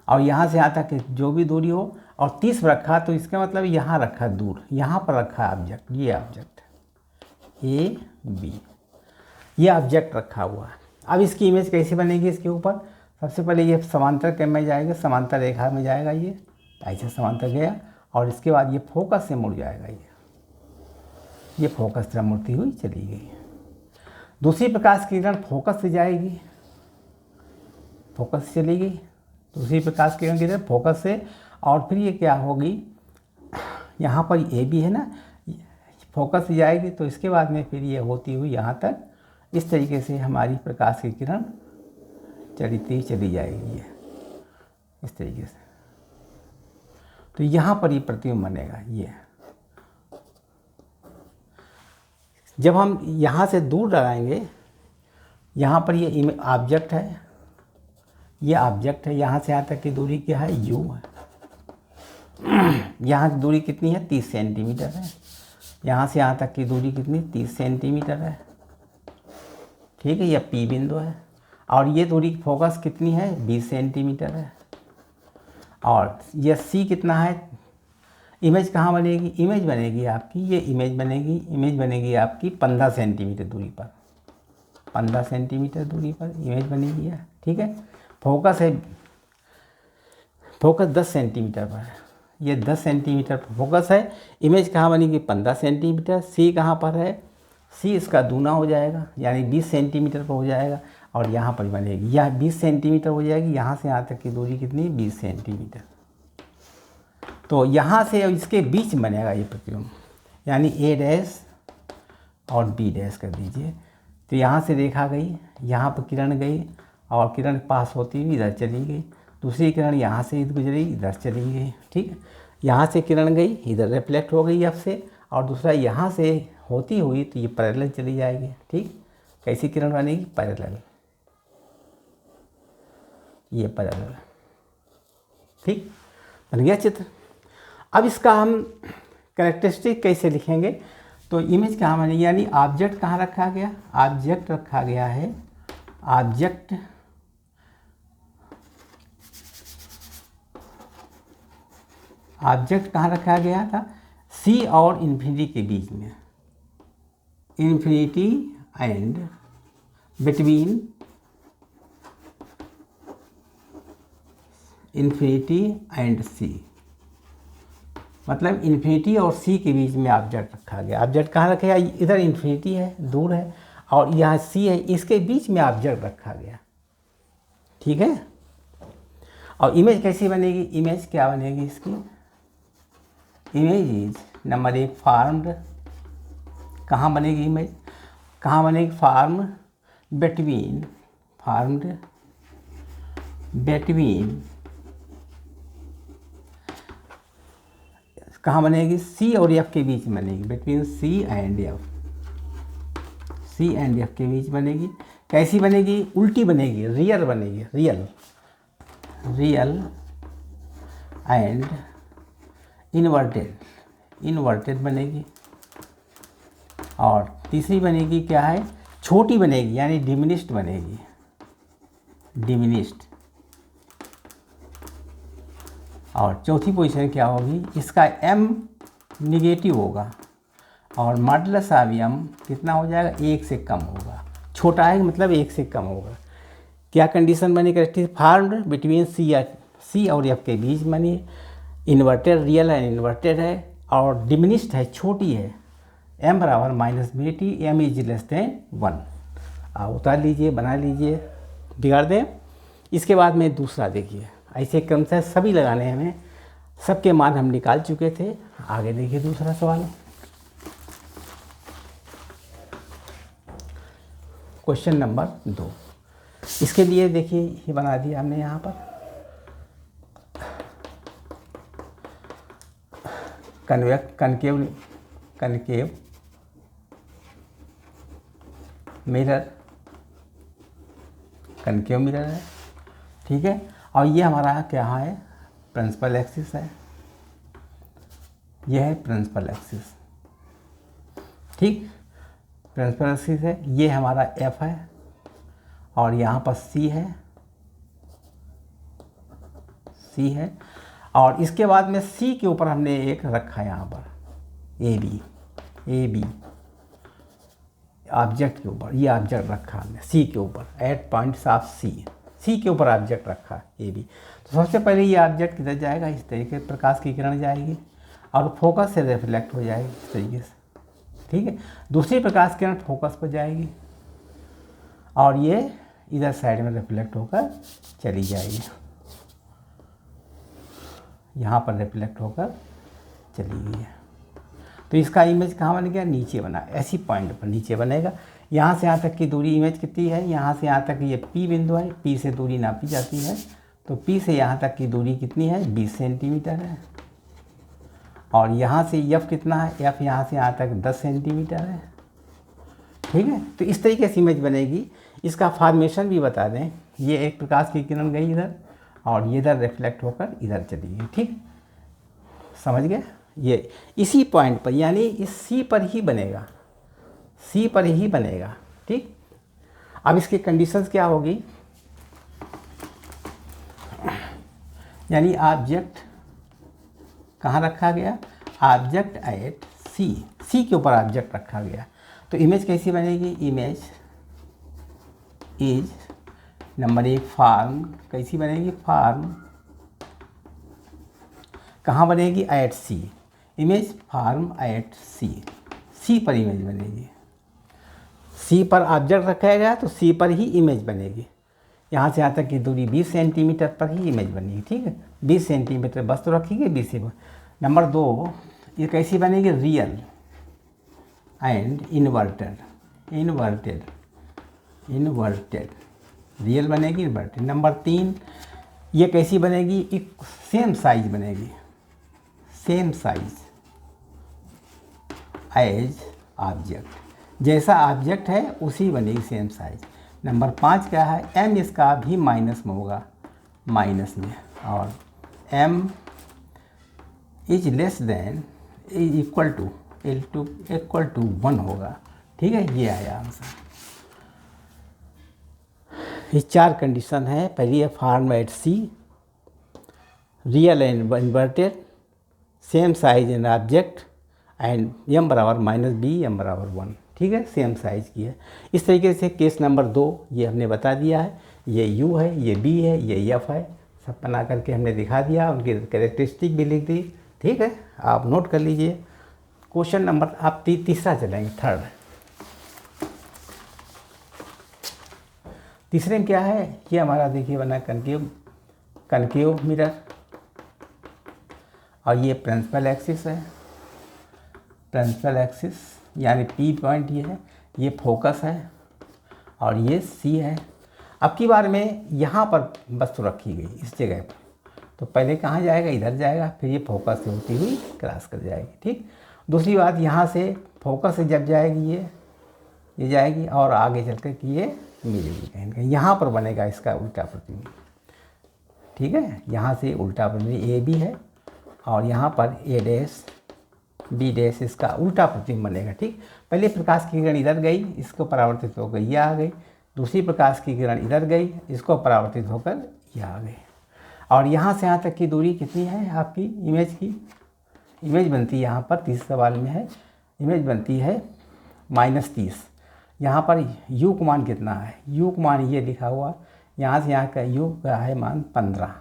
और यहाँ से यहाँ तक जो भी दूरी हो और 30 रखा, तो इसका मतलब यहाँ रखा दूर, यहाँ पर रखा है ऑब्जेक्ट, ये ऑब्जेक्ट ए बी, ये ऑब्जेक्ट रखा हुआ है। अब इसकी इमेज कैसे बनेगी, इसके ऊपर सबसे पहले ये समांतर के में जाएगा, समांतर रेखा में जाएगा, ये ऐसे समांतर गया, और इसके बाद ये फोकस से मुड़ जाएगा, ये फोकस तरह मुड़ती हुई चली गई। दूसरी प्रकाश की किरण फोकस से जाएगी, फोकस से चली गई, दूसरी प्रकाश की किरण किधर फोकस से, और फिर ये क्या होगी, यहाँ पर ए बी है ना, फोकस से जाएगी, तो इसके बाद में फिर ये होती हुई यहाँ तक, इस तरीके से हमारी प्रकाश की किरण चलती चली जाएगी, ये इस तरीके से। तो यहाँ पर ये प्रतिबिंब बनेगा। ये जब हम यहाँ से दूर लगाएंगे, यहाँ पर ये ऑब्जेक्ट है, ये ऑब्जेक्ट है, यहाँ से यहाँ तक की दूरी क्या है यू है, यहाँ की दूरी कितनी है 30 सेंटीमीटर है, यहाँ से यहाँ तक की दूरी कितनी 30 सेंटीमीटर है। ठीक है, यह पी बिंदु है, और ये दूरी फोकस कितनी है 20 सेंटीमीटर है, और यह सी कितना है। इमेज कहाँ बनेगी, इमेज बनेगी आपकी, ये इमेज बनेगी आपकी 15 सेंटीमीटर दूरी पर, 15 सेंटीमीटर दूरी पर इमेज बनेगी है। ठीक है, फोकस है, फोकस 10 सेंटीमीटर पर है, ये 10 सेंटीमीटर पर फोकस है। इमेज कहाँ बनेगी 15 सेंटीमीटर, सी कहाँ पर है, सी इसका दूना हो जाएगा, यानी 20 सेंटीमीटर पर हो जाएगा, और यहाँ पर बनेगी, यह 20 सेंटीमीटर हो जाएगी, यहाँ से यहाँ तक की दूरी कितनी 20 सेंटीमीटर। तो यहाँ से इसके बीच बनेगा ये प्रतिबिंब, यानी ए डैश और बी डैश कर दीजिए। तो यहाँ से रेखा गई, यहाँ पर किरण गई, और किरण पास होती हुई इधर चली गई, दूसरी किरण यहाँ से गुजरी इधर चली गई। ठीक है, यहाँ से किरण गई इधर रिफ्लेक्ट हो गई एफ से, और दूसरा यहाँ से होती हुई तो ये पैरेलल चली जाएगी। ठीक, कैसी किरण बनेगी पैरेलल, ये पैरेलल। ठीक, बन गया चित्र। अब इसका हम कैरेक्टरिस्टिक कैसे लिखेंगे, तो इमेज कहाँ बनेगी, यानी ऑब्जेक्ट कहाँ रखा गया, ऑब्जेक्ट रखा गया है, ऑब्जेक्ट कहाँ रखा गया था, सी और इन्फिनिटी के बीच में, infinity and between infinity and C, मतलब इन्फिनिटी और सी के बीच में ऑब्जेक्ट रखा गया। ऑब्जेक्ट कहाँ रखा गया, इधर इन्फिनिटी है दूर है, और यहाँ सी है, इसके बीच में ऑब्जेक्ट रखा गया। ठीक है, और इमेज कैसी बनेगी, इमेज क्या बनेगी इसकी, इमेज इज नंबर 1 फॉर्म्ड, कहाँ बनेगी इमेज, कहाँ बनेगी, फार्म बिटवीन, फार्म्ड बिटवीन, कहाँ बनेगी, सी और एफ के बीच बनेगी, between C and F, C and F के बीच बनेगी। कैसी बनेगी, उल्टी बनेगी, रियल बनेगी, real, real and inverted, inverted बनेगी। और तीसरी बनेगी क्या है, छोटी बनेगी यानी डिमिनिश्ड बनेगी, डिमिनिश्ड। और चौथी पोजीशन क्या होगी, इसका m निगेटिव होगा और मॉडुलस ऑफ m कितना हो जाएगा, 1 से कम होगा। छोटा है मतलब 1 से कम होगा। क्या कंडीशन बनी, करेक्टिव फार्म्ड बिटवीन सी और एफ के बीच बनी, इन्वर्टेड, रियल है, इन्वर्टेड है और डिमिनिश्ड है, छोटी है, m बराबर -BT, m is less then 1। आप उतार लीजिए, बना लीजिए, बिगाड़ दें। इसके बाद में दूसरा देखिए, ऐसे क्रम से सभी लगाने हैं हमें, सबके मान हम निकाल चुके थे। आगे देखिए दूसरा सवाल, क्वेश्चन नंबर 2। इसके लिए देखिए ये बना दिया हमने यहाँ पर, कनकेव मिरर, कनकेव मिरर है, ठीक है। और ये हमारा क्या है, प्रिंसिपल एक्सिस है, यह है प्रिंसिपल एक्सिस, ठीक, प्रिंसिपल एक्सिस है। ये हमारा एफ है और यहाँ पर सी है, सी है। और इसके बाद में सी के ऊपर हमने एक रखा है यहाँ पर ए बी ऑब्जेक्ट के ऊपर, ये ऑब्जेक्ट रखा हमने सी के ऊपर, एट पॉइंट्स ऑफ सी के ऊपर ऑब्जेक्ट रखा ए बी। तो सबसे पहले ये ऑब्जेक्ट किधर जाएगा, इस तरीके से प्रकाश की किरण जाएगी और फोकस से रिफ्लेक्ट हो जाएगी इस तरीके से, ठीक है। दूसरी प्रकाश किरण फोकस पर जाएगी और ये इधर साइड में रिफ्लेक्ट होकर चली जाएगी, यहाँ पर रिफ्लेक्ट होकर चली गई है। तो इसका इमेज कहाँ बन गया, नीचे बना, ऐसी पॉइंट पर नीचे बनेगा। यहाँ से यहाँ तक की दूरी इमेज कितनी है, यहाँ से यहाँ तक ये P बिंदु है, P से दूरी नापी जाती है, तो P से यहाँ तक की दूरी कितनी है, 20 सेंटीमीटर है। और यहाँ से F कितना है, F यहाँ से यहाँ तक 10 सेंटीमीटर है, ठीक है। तो इस तरीके से इमेज बनेगी। इसका फॉर्मेशन भी बता दें, ये एक प्रकाश की किरण गई इधर और ये इधर रिफ्लेक्ट होकर इधर चली गई, ठीक, समझ गए। ये इसी पॉइंट पर यानी इस सी पर ही बनेगा, सी पर ही बनेगा, ठीक। अब इसकी कंडीशंस क्या होगी, यानी ऑब्जेक्ट कहाँ रखा गया, ऑब्जेक्ट एट सी के ऊपर ऑब्जेक्ट रखा गया। तो इमेज कैसी बनेगी, इमेज इज नंबर 1 फार्म, कैसी बनेगी, फार्म कहाँ बनेगी, eight C, image farm at सी पर इमेज बनेगी। सी पर ऑब्जेक्ट रखा गया तो सी पर ही इमेज बनेगी। यहाँ से यहाँ तक की दूरी 20 सेंटीमीटर पर ही इमेज बनेगी, ठीक है। 20 सेंटीमीटर बस तो रखिए 20 से। नंबर 2, ये कैसी बनेगी, रियल एंड इन्वर्टेड, रियल बनेगी, इन्वर्टेड। नंबर 3, ये कैसी बनेगी, एक सेम साइज बनेगी, सेम साइज एज ऑब्जेक्ट, जैसा ऑब्जेक्ट है उसी बनेगी, सेम साइज। नंबर 5 क्या है, m इसका भी माइनस में होगा, माइनस में, और m is less than equal to 1 होगा, ठीक है। ये आया आंसर। ये 4 कंडीशन है। पहली है form at C, real and inverted, same size and object and m बराबर -b, m बराबर 1, ठीक है, सेम साइज की है। इस तरीके से केस नंबर 2 ये हमने बता दिया है, ये u है, ये b है, ये f है, सब बना करके हमने दिखा दिया, उनकी कैरेक्टरिस्टिक भी लिख दी, ठीक है। आप नोट कर लीजिए। क्वेश्चन नंबर आप तीसरा चलेंगे, थर्ड। तीसरे में क्या है, ये हमारा देखिए बना कनकेव मिरर और ये प्रिंसिपल एक्सिस है, प्रिंसिपल एक्सिस यानी P पॉइंट ये है, ये फोकस है और ये सी है। अब की बार में यहाँ पर वस्तु रखी गई इस जगह पर, तो पहले कहाँ जाएगा, इधर जाएगा, फिर ये फोकस से होती हुई क्रॉस कर जाएगी। ठीक, दूसरी बात, यहाँ से फोकस से जब जाएगी ये जाएगी और आगे चल कर कि ये मिलेगी कहीं ना कहीं, यहाँ पर बनेगा इसका उल्टा प्रतिबिंब। ठीक है, यहाँ से उल्टा प्रतिबिंब ए बी है और यहाँ पर ए डैश बी डैश इसका उल्टा प्रतिबिंब बनेगा। ठीक, पहले प्रकाश की किरण इधर गई, इसको परावर्तित होकर ये आ गई, दूसरी प्रकाश की किरण इधर गई, इसको परावर्तित होकर ये आ गई। और यहाँ से यहाँ तक की दूरी कितनी है आपकी इमेज की, इमेज बनती है यहाँ पर 30 सवाल में है, इमेज बनती है -30। यहाँ पर यू का मान कितना है, यू का मान ये लिखा हुआ, यहाँ से यहाँ का यू का है मान 15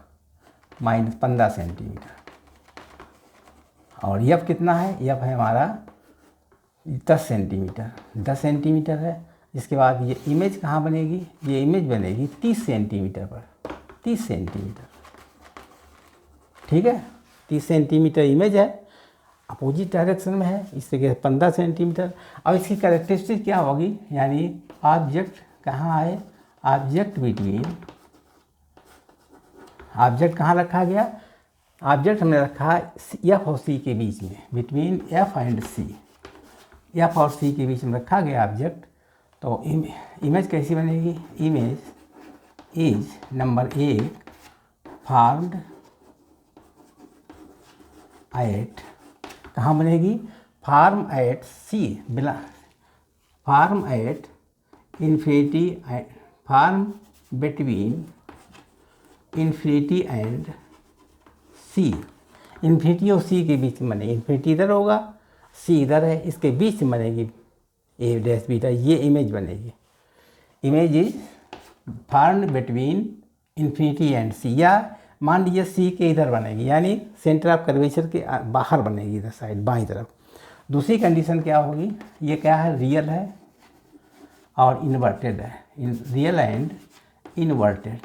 -15 सेंटीमीटर। और यफ कितना है, यफ है हमारा 10 सेंटीमीटर, 10 सेंटीमीटर है। इसके बाद ये इमेज कहाँ बनेगी, ये इमेज बनेगी 30 सेंटीमीटर पर, 30 सेंटीमीटर। ठीक है, 30 सेंटीमीटर इमेज है, अपोजिट डायरेक्शन में है, इस जगह 15 सेंटीमीटर। अब इसकी कैरेक्टरिस्टिक क्या होगी, यानी ऑब्जेक्ट कहाँ है, ऑब्जेक्ट बिटवीन, ऑब्जेक्ट कहाँ रखा गया, ऑब्जेक्ट हमने रखा एफ और सी के बीच में, between F and C, F और सी के बीच में रखा गया ऑब्जेक्ट। तो इमेज कैसी बनेगी, image is number 1 formed at, कहाँ बनेगी, फॉर्म एट सी, बिला form at infinity, form between infinity and C, infinity और सी के बीच में बनेगी, इन्फिनिटी इधर होगा, सी इधर है, इसके बीच में बनेगी ए डैश बीटा, ये इमेज बनेगी। Image is formed between infinity and C, या मान लीजिए सी के इधर बनेगी, यानी सेंटर ऑफ कर्वेचर के बाहर बनेगी, इधर साइड बाईं तरफ। दूसरी कंडीशन क्या होगी, ये क्या है, रियल है और इन्वर्टेड है, रियल एंड इन्वर्टेड।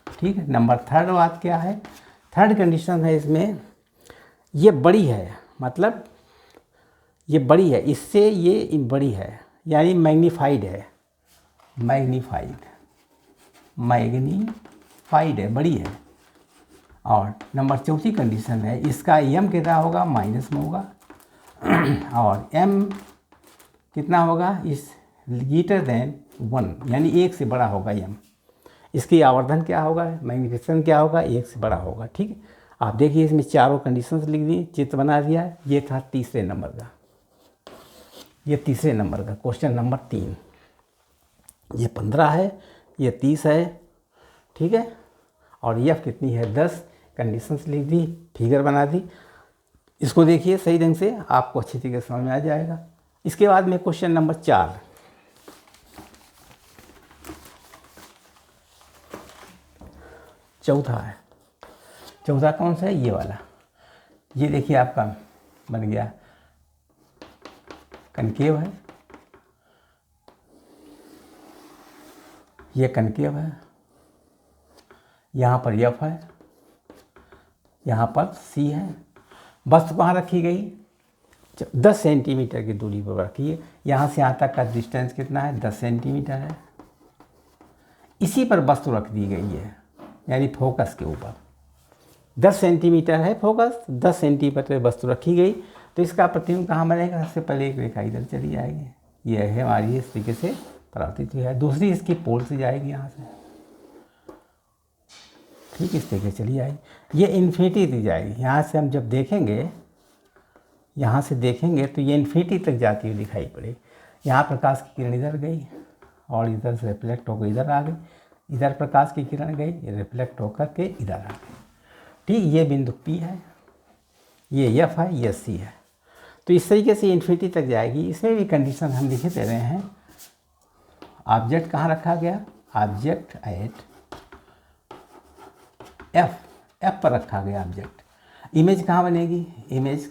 ठीक है, नंबर थर्ड बात क्या है, थर्ड कंडीशन है इसमें, ये बड़ी है, मतलब ये बड़ी है, इससे ये बड़ी है, यानी मैग्नीफाइड है, मैग्नीफाइड है, बड़ी है। और नंबर चौथी कंडीशन है, इसका एम कितना होगा, माइनस में होगा, और एम कितना होगा, इस ग्रेटर देन 1, यानी 1 से बड़ा होगा एम। इसकी आवर्धन क्या होगा, मैग्निफिकेशन क्या होगा, 1 से बड़ा होगा। ठीक है, आप देखिए इसमें चारों कंडीशंस लिख दी, चित्र बना दिया। ये था तीसरे नंबर का, ये तीसरे नंबर का क्वेश्चन नंबर 3। ये 15 है, ये 30 है। ठीक है, और यह कितनी है, 10, कंडीशंस लिख दी, फिगर बना दी। इसको देखिए सही ढंग से, आपको अच्छी तरीके से समझ में आ जाएगा। इसके बाद में क्वेश्चन नंबर 4, चौथा है। चौथा कौन सा है, ये वाला। ये देखिए आपका बन गया कनकेव है, ये कनकेव है, यहाँ पर एफ है, यहाँ पर सी है। वस्तु कहाँ रखी गई, 10 सेंटीमीटर की दूरी पर रखी है। यहाँ से यहाँ तक का डिस्टेंस कितना है, 10 सेंटीमीटर है। इसी पर वस्तु रख दी गई है, यानी फोकस के ऊपर 10 सेंटीमीटर है फोकस, 10 सेंटीमीटर वस्तु रखी गई। तो इसका प्रतिबिंब कहाँ बनेगा, सबसे पहले एक रेखा इधर चली जाएगी, ये है हमारी, इस तरीके से परावर्तित हुई है। दूसरी इसकी पोल से जाएगी यहाँ से, ठीक, इस तरीके से चली जाएगी, ये इन्फिनिटी तक जाएगी। यहाँ से हम जब देखेंगे, यहाँ से देखेंगे तो ये इन्फिनिटी तक जाती हुई दिखाई पड़ेगी। यहाँ प्रकाश की किरण इधर गई और इधर से रिफ्लेक्ट होकर इधर आ गई, इधर प्रकाश की किरण गई, ये रिफ्लेक्ट होकर के इधर आ गई। ठीक, ये बिंदु P है, ये F है, ये C है। तो इस तरीके से इन्फिनिटी तक जाएगी। इसमें भी कंडीशन हम लिखे दे रहे हैं। ऑब्जेक्ट कहाँ रखा गया, ऑब्जेक्ट एट F पर रखा गया ऑब्जेक्ट। इमेज कहाँ बनेगी, इमेज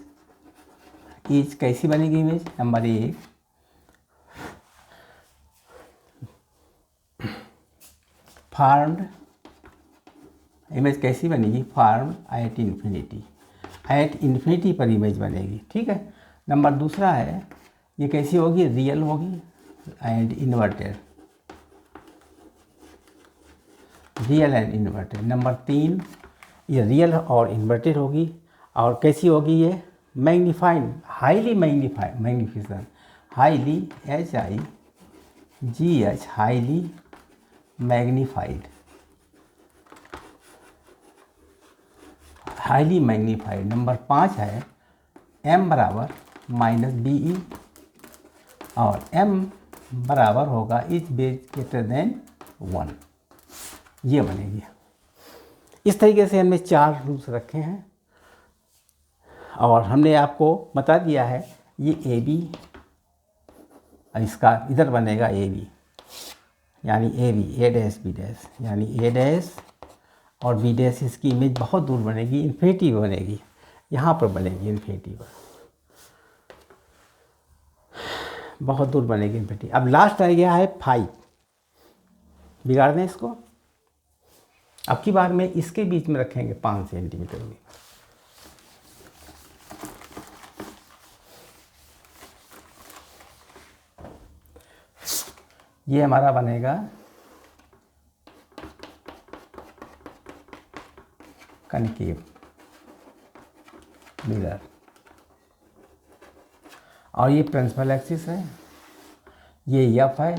इज कैसी बनेगी, इमेज नंबर 1 फॉर्म्ड, इमेज कैसी बनेगी, form at infinity, at infinity पर इमेज बनेगी। ठीक है, नंबर दूसरा है ये कैसी होगी, रियल होगी and inverted, real and inverted. Number 3 ये रियल और इन्वर्टेड होगी। और कैसी होगी ये, magnified, highly magnified, magnification, highly HIGH, highly magnified, highly magnified. Number 5 है m बराबर -BE और m बराबर होगा इज बेज ग्रेटर देन 1, ये बनेगी। इस तरीके से हमने 4 रूल्स रखे हैं और हमने आपको बता दिया है ये AB, इसका इधर बनेगा AB, यानी AB, A dash B dash, यानी A डैश और B डैश, इसकी इमेज बहुत दूर बनेगी, इन्फिनिटी बनेगी, यहाँ पर बनेगी इन्फिनिटी पर, बहुत दूर बनेगी इन्फिनिटी। अब लास्ट आ गया है 5, बिगाड़ दें इसको। अब की बार में इसके बीच में रखेंगे 5 सेंटीमीटर में। ये हमारा बनेगा कनकेव मिरर और ये प्रिंसिपल एक्सिस है, ये F है,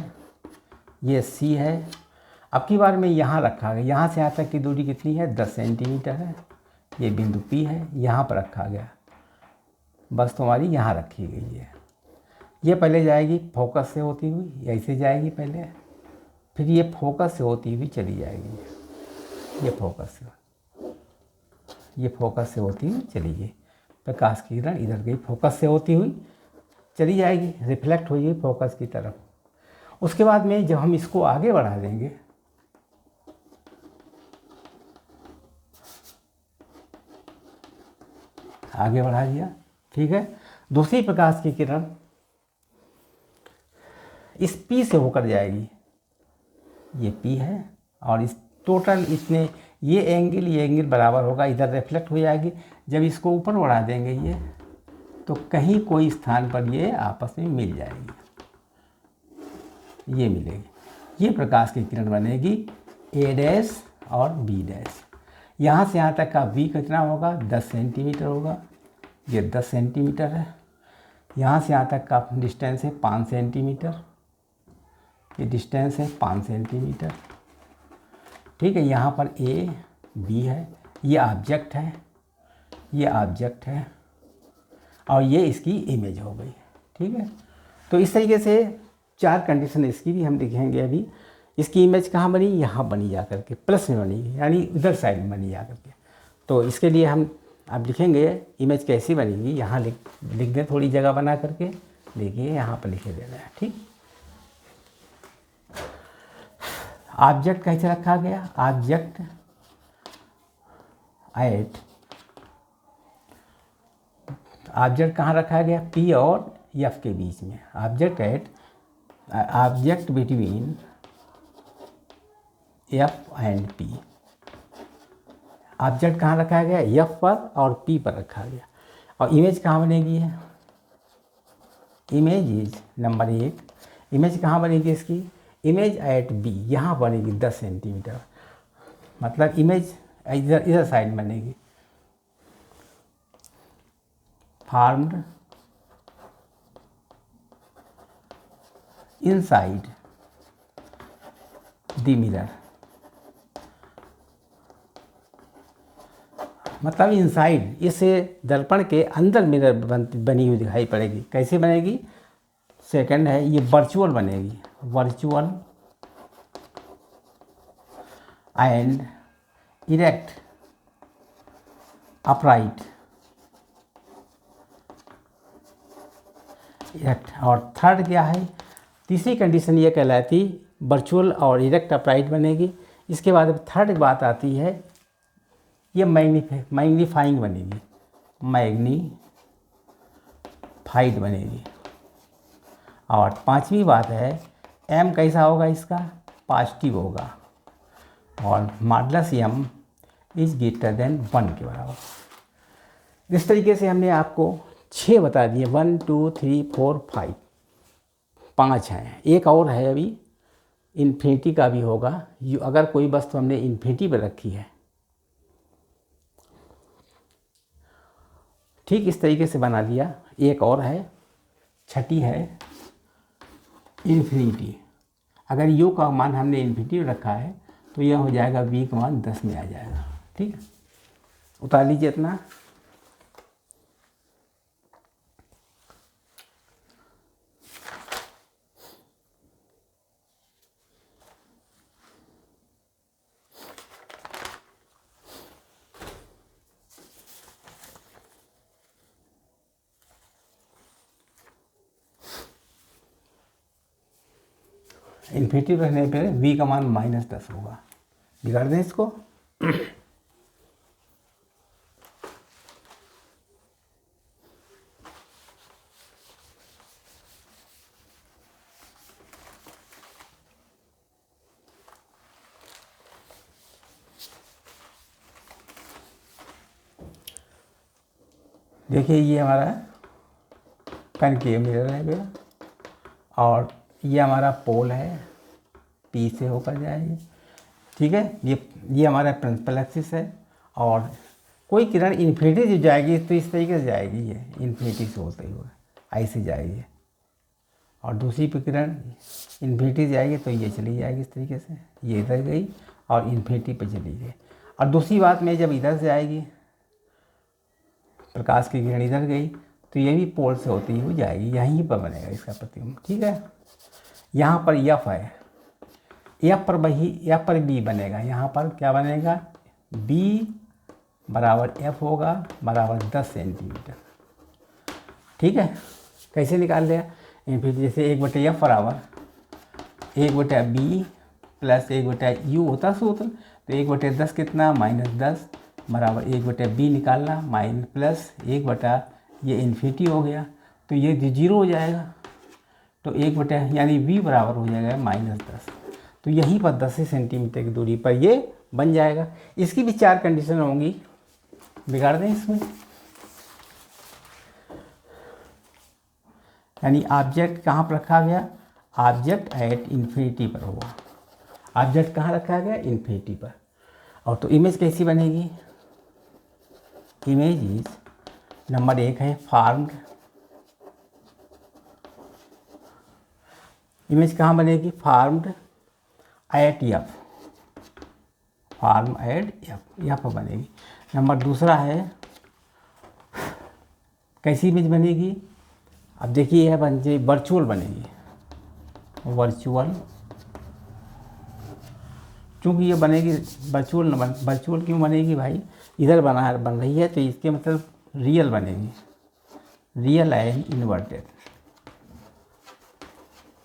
ये C है। अब की बार में यहाँ रखा गया, यहाँ से यहाँ तक की दूरी कितनी है, 10 सेंटीमीटर है। ये बिंदु P है, यहाँ पर रखा गया, बस तुम्हारी यहाँ रखी गई है। ये पहले जाएगी फोकस से होती हुई, ऐसे जाएगी पहले, फिर ये फोकस से होती हुई चली जाएगी, ये फोकस से, ये फोकस से होती हुई चली गई, प्रकाश की किरण इधर गई, फोकस से होती हुई चली जाएगी, रिफ्लेक्ट हो गई फोकस की तरफ। उसके बाद में जब हम इसको आगे बढ़ा देंगे, आगे बढ़ा दिया, ठीक है, दूसरी प्रकाश की किरण इस P से होकर जाएगी, ये P है, और इस टोटल इसमें ये एंगल बराबर होगा, इधर रिफ्लेक्ट हो जाएगी। जब इसको ऊपर बढ़ा देंगे ये, तो कहीं कोई स्थान पर ये आपस में मिल जाएगी, ये मिलेगी। ये प्रकाश की किरण बनेगी A डैश और B डैश। यहाँ से यहाँ तक का V कितना होगा, 10 सेंटीमीटर होगा, ये 10 सेंटीमीटर है। यहाँ से यहाँ तक का डिस्टेंस है 5 सेंटीमीटर, ये डिस्टेंस है 5 सेंटीमीटर, ठीक है। यहाँ पर A B है, ये ऑब्जेक्ट है, ये ऑब्जेक्ट है, और ये इसकी इमेज हो गई, ठीक है। तो इस तरीके से 4 कंडीशन इसकी भी हम लिखेंगे अभी। इसकी इमेज कहाँ बनी, यहाँ बनी जा करके, प्लस में बनी, यानी इधर साइड में बनी जा करके। तो इसके लिए हम अब लिखेंगे इमेज कैसी बनेगी, यहाँ लिख दें, थोड़ी जगह बना करके देखिए, यहाँ पर लिखे देना है, ठीक। ऑब्जेक्ट कैसे रखा गया, ऑब्जेक्ट एट, ऑब्जेक्ट कहाँ रखा गया, P और F के बीच में, object at, object between F and P। Object कहाँ रखा गया, F पर और P पर रखा गया। और इमेज कहाँ बनेगी है, इमेज इज नंबर 1, इमेज कहाँ बनेगी इसकी, इमेज एट B, यहाँ बनेगी 10 सेंटीमीटर, मतलब इमेज इधर साइड बनेगी। फार्म्ड इनसाइड द मिरर, मतलब इनसाइड, इसे दर्पण के अंदर मिरर बनी हुई दिखाई पड़ेगी। कैसे बनेगी, सेकंड है, ये वर्चुअल बनेगी, वर्चुअल एंड इरेक्ट अपराइट, और थर्ड क्या है, तीसरी कंडीशन ये कहलाती वर्चुअल और इरेक्ट अपराइट बनेगी। इसके बाद थर्ड बात आती है, ये मैग्नीफाइंग बनेगी, मैग्नीफाइड बनेगी। और पांचवी बात है, M कैसा होगा इसका, पॉजिटिव होगा, और modulus M is greater than 1 के बराबर। इस तरीके से हमने आपको 6 बता दिए, 1 2 3 4 5। 5 हैं, एक और है अभी इन्फिनिटी का भी होगा। अगर कोई वस्तु हमने इन्फिनिटी पर रखी है, ठीक इस तरीके से बना लिया। एक और है, छठी है इन्फिनिटी। अगर यू का मान हमने इन्फिनिटी में रखा है तो यह हो जाएगा वी का मान 10 में आ जाएगा। ठीक है, उतार लीजिए इतना। इन्फिनिटी रखने पर v का मान -10 होगा। बिगाड़ दें इसको। देखिए ये हमारा कनकेव मिरर है भैया, और ये हमारा पोल है, पी से होकर जाएगी। ठीक है, ये हमारा प्रिंसिपल एक्सिस है। और कोई किरण इन्फिनिटी जो जाएगी तो इस तरीके से जाएगी, ये इन्फिनिटी से होते हुए ऐसे जाएगी। और दूसरी पे किरण इन्फिनिटी जाएगी तो ये चली जाएगी इस तरीके से, ये इधर गई और इन्फिनिटी पे चली गई। और दूसरी बात में जब इधर से आएगी, प्रकाश की किरण इधर गई तो ये भी पोल से होती हुई जाएगी, यहीं पर बनेगा इसका प्रतिबिंब। ठीक है, यहाँ पर एफ है, एफ पर वही एफ पर बी बनेगा। यहाँ पर क्या बनेगा, बी बराबर एफ होगा बराबर 10 सेंटीमीटर। ठीक है, कैसे निकाल लिया, फिर जैसे 1/f बराबर 1/b प्लस 1/u होता सूत्र, तो 1/10 कितना -10 बराबर 1/b निकालना माइनस प्लस 1 ये इन्फिनिटी हो गया तो ये 0 हो जाएगा। तो 1 यानी v बराबर हो जाएगा -10। तो यहीं पर 10 सेंटीमीटर की दूरी पर ये बन जाएगा। इसकी भी 4 कंडीशन होंगी, बिगाड़ दें इसमें। यानी ऑब्जेक्ट कहाँ पर रखा गया, ऑब्जेक्ट एट इन्फिनिटी पर होगा। ऑब्जेक्ट कहाँ रखा गया, इन्फिनिटी पर। और तो इमेज कैसी बनेगी, इमेज इज नंबर 1 है फॉर्म्ड। इमेज कहाँ बनेगी, formed at F, form at F बनेगी। नंबर दूसरा है कैसी इमेज बनेगी, अब देखिए यह बन जाए वर्चुअल बनेगी, वर्चुअल। क्योंकि ये बनेगी वर्चुअल, वर्चुअल क्यों बनेगी भाई, इधर बन रही है तो इसके मतलब रियल बनेगी, रियल एंड इन्वर्टेड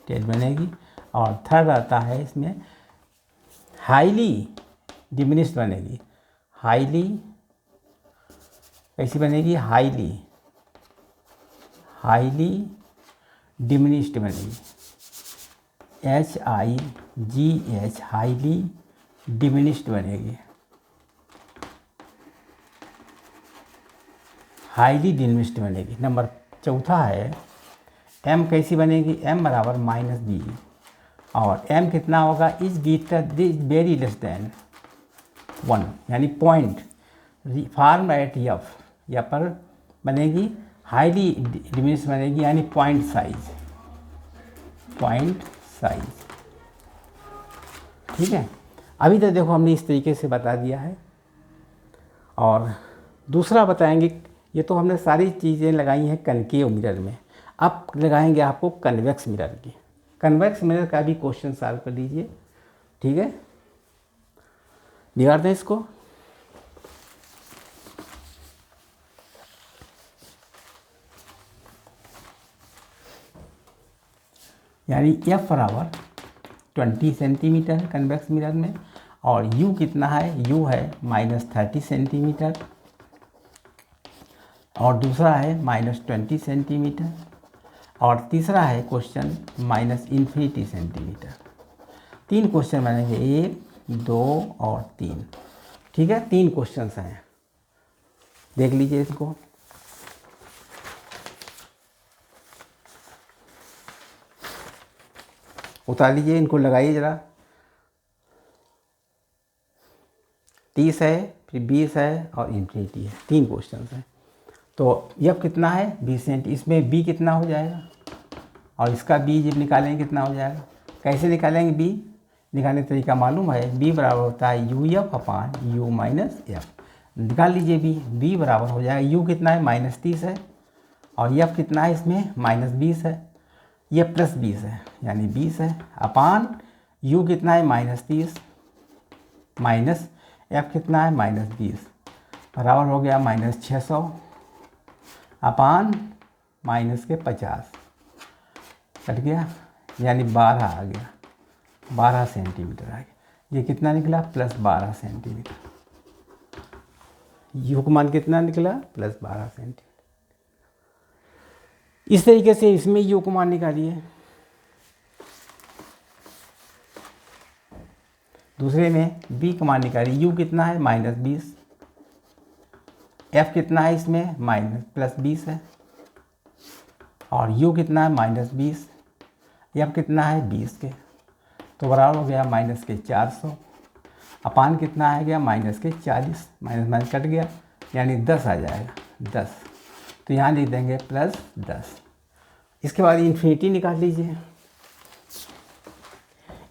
टेज बनेगी। और थर्ड आता है इसमें हाईली डिमिनिश्ड बनेगी। हाईली कैसी बनेगी, हाईली डिमिनिश्ड बनेगी, HIGH हाईली डिमिनिश्ड बनेगी, हाईली डिमिनिश्ड बनेगी। नंबर चौथा है m कैसी बनेगी, m बराबर -b, और m कितना होगा, इज वेरी लेस देन 1 यानी पॉइंट। फॉर्म एट एफ या पर बनेगी हाईली डिमिनिश्ड बनेगी, यानी पॉइंट साइज। ठीक है, अभी तो देखो हमने इस तरीके से बता दिया है। और दूसरा बताएंगे, ये तो हमने सारी चीज़ें लगाई हैं कनकेव मिरर में, अब लगाएंगे आपको कन्वेक्स मिरर की। कन्वेक्स मिरर का भी क्वेश्चन सॉल्व कर लीजिए। ठीक है, बिगाड़ दें इसको। यानी एफ बराबर 20 सेंटीमीटर है कन्वेक्स मिरर में, और यू कितना है, यू है -30 सेंटीमीटर, और दूसरा है -20 सेंटीमीटर, और तीसरा है क्वेश्चन -∞ सेंटीमीटर। 3 क्वेश्चन बनेंगे, 1, 2 और 3। ठीक है, 3 क्वेश्चन हैं, देख लीजिए इसको। उतार लीजिए, इनको लगाइए ज़रा। 30 है, फिर 20 है और इन्फिनिटी है। 3 क्वेश्चन हैं। तो यह कितना है 20 सेंटी, इसमें बी कितना हो जाएगा और इसका बी जब निकालेंगे कितना हो जाएगा। कैसे निकालेंगे बी, निकालने का तरीका मालूम है। बी बराबर होता है U F upon you minus F. निकाल लीजिए बी। बी बराबर हो जाएगा, यू कितना है -30 है और एफ कितना है इसमें -20 है, ये +20 है यानी 20 है, अपान यू कितना है -30 माइनस एफ कितना है -20 बराबर हो गया -600 अपान -50 कट गया यानी 12 आ गया, 12 सेंटीमीटर आ गया। ये कितना निकला +12 सेंटीमीटर। यू का मान कितना निकला +12 सेंटीमीटर। इस तरीके से इसमें यू का मान निकालिए। दूसरे में बी का मान निकालिए। यू कितना है -20, एफ कितना है इसमें +20 है और यू कितना है -20, एफ कितना है 20 के, तो बराबर हो गया -400 अपान कितना आ गया -40, माइनस कट गया यानी 10 आ जाएगा 10। तो यहाँ लिख देंगे +10। इसके बाद इन्फिनिटी निकाल लीजिए।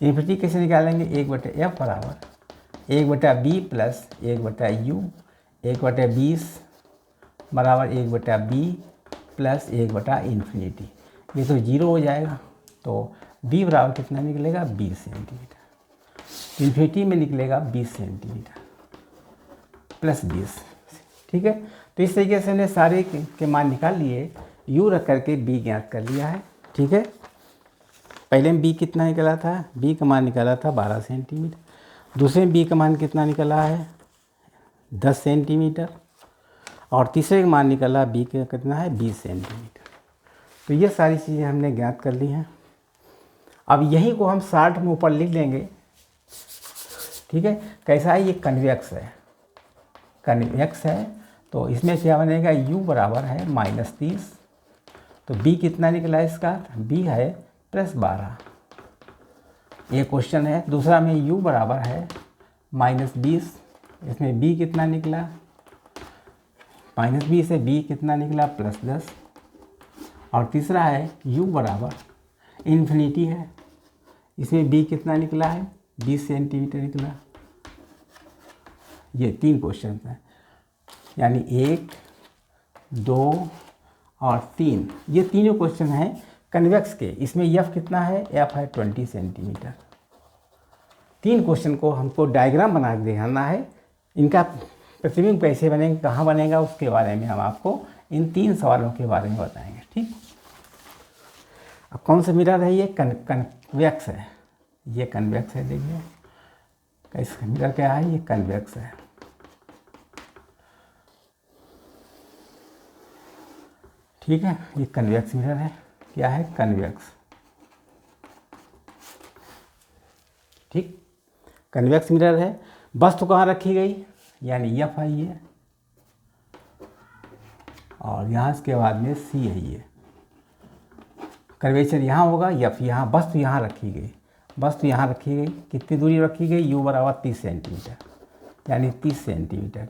इन्फिनिटी कैसे निकालेंगे, 1/f बराबर 1/b प्लस 1/u 1/20 बराबर 1/b प्लस 1/इन्फिनिटी। ये तो 0 हो जाएगा, तो b बराबर कितना निकलेगा 20 सेंटीमीटर। इन्फिनिटी में निकलेगा 20 सेंटीमीटर +20। ठीक है, तो इस तरीके से हमने सारे के मान निकाल लिए, u रख करके b ज्ञात कर लिया है। ठीक है, पहले में b कितना निकला था, b का मान निकाला था 12 सेंटीमीटर। दूसरे में b का मान कितना निकला है 10 सेंटीमीटर और तीसरे का मान निकला b का कितना है 20 सेंटीमीटर। तो ये सारी चीज़ें हमने ज्ञात कर ली हैं। अब यही को हम शॉर्ट में ऊपर लिख लेंगे। ठीक है, कैसा है, ये कन्वेक्स है, कन्वेक्स है। तो इसमें क्या बनेगा, u बराबर है -30, तो b कितना निकला इसका, b है +12। ये क्वेश्चन है। दूसरा में u बराबर है -20, इसमें b कितना निकला -20 से b कितना निकला +10। और तीसरा है u बराबर इन्फिनिटी है, इसमें b कितना निकला है 20 सेंटीमीटर निकला। ये 3 क्वेश्चन हैं, यानी 1, 2 और 3, ये तीनों क्वेश्चन हैं कन्वेक्स के। इसमें f कितना है, f है 20 सेंटीमीटर। 3 क्वेश्चन को हमको डायग्राम बना के दिखाना है। इनका प्रतिबिंब कैसे बनेगा, कहाँ बनेगा, उसके बारे में हम आपको इन 3 सवालों के बारे में बताएंगे। ठीक, अब कौन सा मिरर है, ये कन्वेक्स है, ये कन्वेक्स है। देखिए कैसे मिरर क्या है, ये कन्वेक्स है। ठीक है, ये कन्वेक्स मिरर है। क्या है, कन्वेक्स। ठीक, कन्वेक्स मिरर है। वस्तु कहाँ रखी गई, यानी एफ है ये, और यहाँ इसके बाद में सी है ये। कर्वेचर यहाँ होगा, एफ यहाँ, वस्तु यहाँ रखी गई, वस्तु यहाँ रखी गई। कितनी दूरी रखी गई, यू बराबर 30 सेंटीमीटर, यानी 30 सेंटीमीटर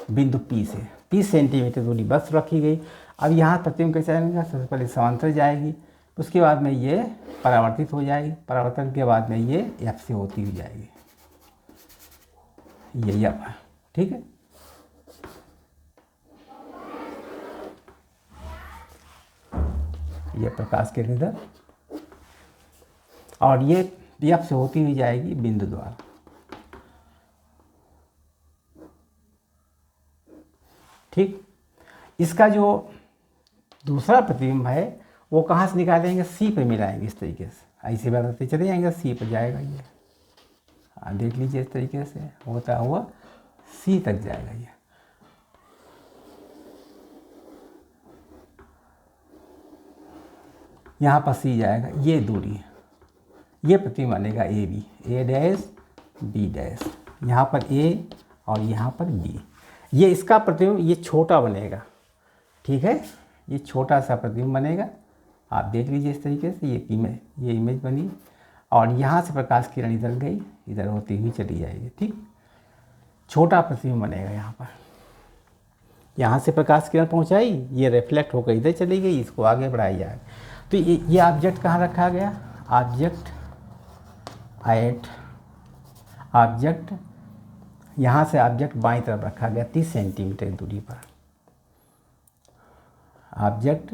बिंदु P से 30 सेंटीमीटर दूरी बस रखी गई। अब यहाँ प्रतिबिंब कैसे आएगा, सबसे पहले समांतर जाएगी, उसके बाद में ये परावर्तित हो जाएगी, परावर्तन के बाद में ये एफ से होती हुई जाएगी, ये एफ है। ठीक है, ये प्रकाश के इधर, और ये एफ से होती हुई जाएगी बिंदु द्वारा। ठीक, इसका जो दूसरा प्रतिबिंब है वो कहाँ से निकालेंगे, सी पर मिलाएंगे। इस तरीके से ऐसे बताते चले जाएंगे, सी पर जाएगा ये। देख लीजिए इस तरीके से होता हुआ सी तक जाएगा ये। यहाँ पर सी जाएगा, ये दूरी, ये प्रतिबिंब बनेगा A B, A dash B dash. यहाँ पर ए और यहाँ पर बी, ये इसका प्रतिबिंब ये छोटा बनेगा। ठीक है, ये छोटा सा प्रतिबिंब बनेगा, आप देख लीजिए इस तरीके से ये इमेज बनी और यहाँ से प्रकाश किरण इधर गई, इधर होती हुई चली जाएगी। ठीक, छोटा प्रतिबिंब बनेगा यहाँ पर। यहाँ से प्रकाश किरण पहुँचाई, ये रिफ्लेक्ट होकर इधर चली गई, इसको आगे बढ़ाई जाए। तो ये ऑब्जेक्ट कहाँ रखा गया? ऑब्जेक्ट यहाँ से ऑब्जेक्ट बाईं तरफ रखा गया 30 सेंटीमीटर की दूरी पर। ऑब्जेक्ट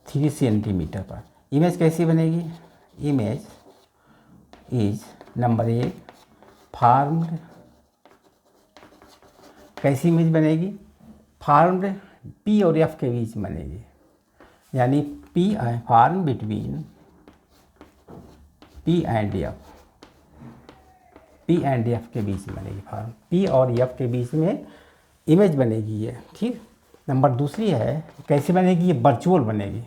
3 सेंटीमीटर पर। इमेज कैसी बनेगी? Image is number 1 formed. कैसी इमेज बनेगी? फॉर्म्ड पी और एफ के बीच बनेगी, यानी P form between P and F के बीच में बनेगी। फॉर्म पी और एफ के बीच में इमेज बनेगी ये। ठीक, नंबर दूसरी है कैसे बनेगी? ये वर्चुअल बनेगी,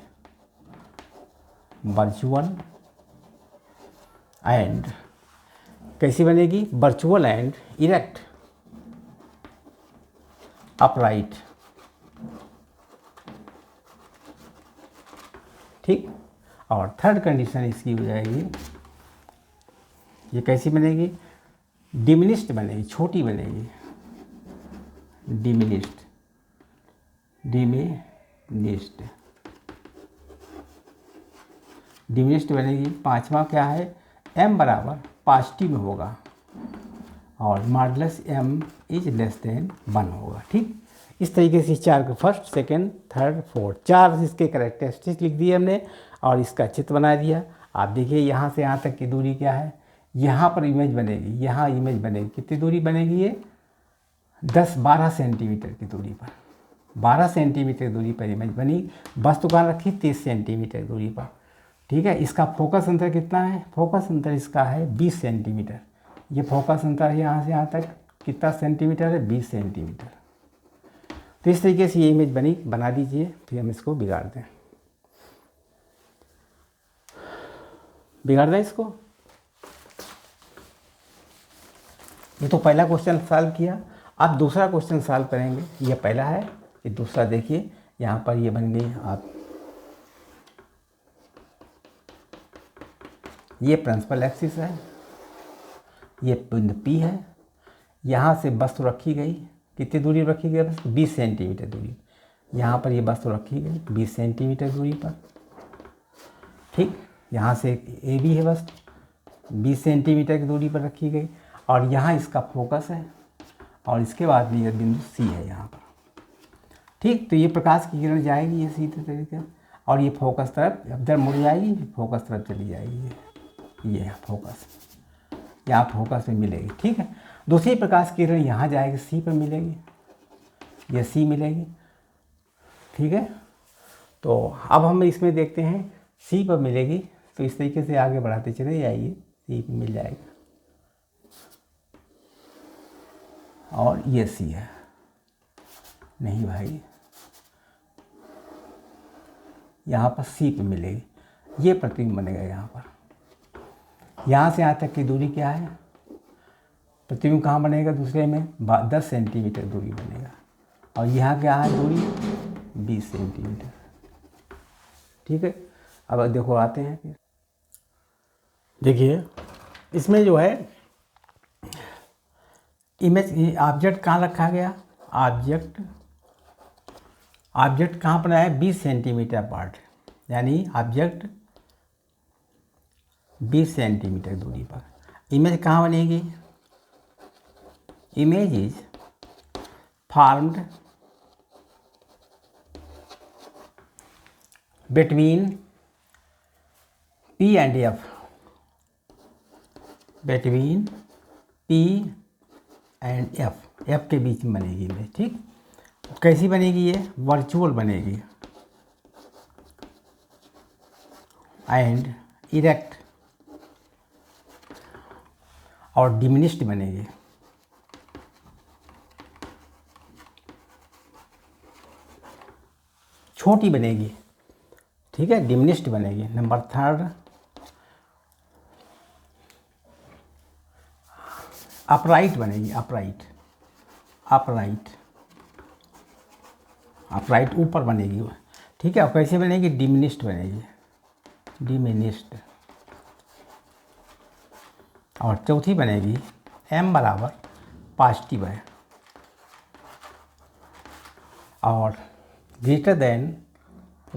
वर्चुअल एंड कैसी बनेगी? Virtual and erect, upright. ठीक, और थर्ड कंडीशन इसकी हो जाएगी, ये कैसी बनेगी? डिमिनिश्ड बनेगी, छोटी बनेगी, डिमिनिश्ड बनेगी। पांचवा क्या है? m बराबर पॉजिटिव में होगा और modulus m is less then 1 होगा। ठीक, इस तरीके से चार के फर्स्ट, सेकंड, थर्ड, फोर्थ, 4 इसके कैरेक्टरिस्टिक्स लिख दिए हमने और इसका चित्र बना दिया। आप देखिए यहाँ से यहाँ तक की दूरी क्या है? यहाँ पर इमेज बनेगी, यहाँ इमेज बनेगी। कितनी दूरी बनेगी? ये 10-12 सेंटीमीटर की दूरी पर, 12 सेंटीमीटर दूरी पर इमेज बनी। वस्तु कहाँ रखी? 30 सेंटीमीटर दूरी पर। ठीक है, इसका फोकस अंतर कितना है? फोकस अंतर इसका है 20 सेंटीमीटर। ये फोकस अंतर है यहाँ से यहाँ तक कितना सेंटीमीटर है? 20 सेंटीमीटर। तो इस तरीके से ये इमेज बना दीजिए, फिर हम इसको बिगाड़ दें इसको। ये तो पहला क्वेश्चन सॉल्व किया। अब दूसरा क्वेश्चन सॉल्व करेंगे। ये पहला है, ये दूसरा देखिए यहाँ पर ये बन गई। आप ये प्रिंसिपल एक्सिस है, ये बिंदु P है। यहाँ से वस्तु रखी गई, कितनी दूरी रखी गई? 20 सेंटीमीटर दूरी। यहाँ पर ये वस्तु रखी गई 20 सेंटीमीटर दूरी पर। ठीक, यहाँ से ए भी है वस्तु 20 सेंटीमीटर की दूरी पर रखी गई और यहाँ इसका फोकस है और इसके बाद भी ये बिंदु C है यहाँ पर। ठीक, तो ये प्रकाश की किरण जाएगी ये सीधे तरीके और ये फोकस तरफ इधर मुड़ जाएगी, फोकस तरफ चली जाएगी। ये फोकस यहाँ फोकस में मिलेगी। ठीक है, दूसरी प्रकाश की किरण यहाँ जाएगी, C पर मिलेगी, ये C मिलेगी। ठीक है, तो अब हम इसमें देखते हैं C पर मिलेगी, तो इस तरीके से आगे बढ़ाते चले जाइए, C पर मिल जाएगा और ये C है। नहीं भाई, यहाँ पर C पे मिलेगी, ये प्रतिबिंब बनेगा यहाँ पर। यहाँ से यहाँ तक की दूरी क्या है? प्रतिबिंब कहाँ बनेगा? दूसरे में 10 सेंटीमीटर दूरी बनेगा और यहाँ क्या है दूरी? 20 सेंटीमीटर। ठीक है, अब देखो आते हैं फिर। देखिए इसमें जो है इमेज ऑब्जेक्ट कहाँ रखा गया? ऑब्जेक्ट कहाँ पर है? 20 सेंटीमीटर अपार्ट, यानी ऑब्जेक्ट 20 सेंटीमीटर दूरी पर। इमेज कहाँ बनेगी? Image is formed between P and F, between P and F के बीच में बनेगी इमेज। ठीक, कैसी बनेगी? ये वर्चुअल बनेगी एंड इरेक्ट और डिमिनिश्ड बनेगी। छोटी बनेगी। ठीक है, डिमिनिश्ड बनेगी। नंबर थर्ड अपराइट बनेगी, अपराइट ऊपर बनेगी। ठीक है। और कैसे बनेगी, डिमिनिस्ट बनेगी, डिमिनिस्ट। और चौथी बनेगी m बराबर पॉजिटिव है और ग्रेटर देन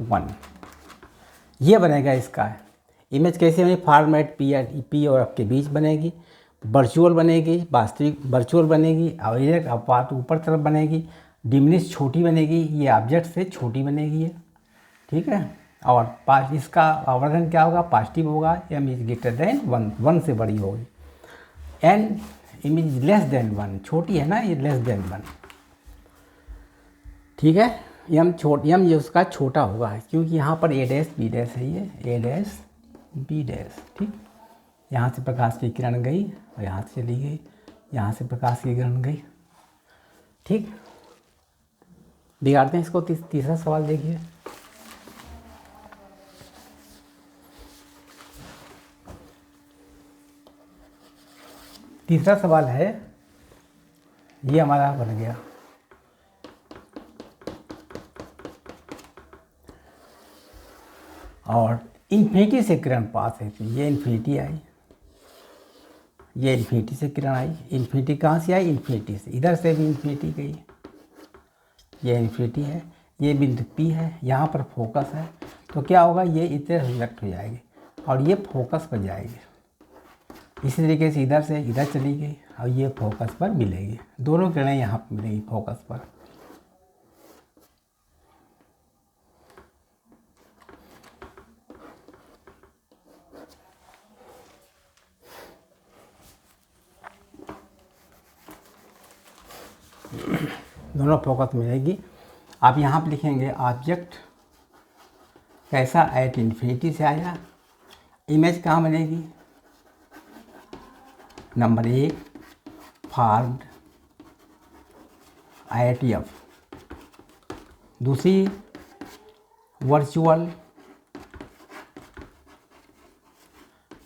1, ये बनेगा इसका इमेज। कैसे बनेगी, फॉर्मेट पी और एफ के बीच बनेगी, वर्चुअल बनेगी, वास्तविक वर्चुअल बनेगी, और एक अपवाद ऊपर तरफ बनेगी, डिमिनिश छोटी बनेगी, ये ऑब्जेक्ट से छोटी बनेगी ये, ठीक है। और इसका आवर्धन क्या होगा, पॉजिटिव होगा, m इज ग्रेटर देन 1 से बड़ी होगी, n इमेज लेस देन 1, छोटी है ना ये, लेस देन 1, ठीक है। m ये उसका छोटा होगा क्योंकि यहाँ पर a डैश b डैश है, ये a डैश b डैश, ठीक। यहाँ से प्रकाश की किरण गई और यहाँ से चली गई, यहाँ से प्रकाश की किरण गई, ठीक। बिगाड़ते हैं इसको। तीसरा सवाल देखिए, तीसरा सवाल है, ये हमारा बन गया, और इन्फिनिटी से किरण पास है, तो ये इन्फिनिटी आई, ये इन्फिनिटी से किरण आई। इन्फिनिटी कहाँ से आई, इन्फिनिटी से, इधर से भी इन्फिनिटी गई, ये इन्फिनिटी है, ये बिंदु P है, यहाँ पर फोकस है, तो क्या होगा, ये इधर रिफ्लेक्ट हो जाएगी और ये फोकस पर जाएगी। इसी तरीके से इधर से इधर चली गई और ये फोकस पर मिलेगी, दोनों किरणें यहाँ पर मिलेगी फोकस पर। दोनों फोकस मिलेगी। आप यहाँ पर लिखेंगे ऑब्जेक्ट कैसा एट इन्फिनिटी से आया, इमेज कहाँ बनेगी, नंबर 1 फॉर्म्ड एट एफ, दूसरी वर्चुअल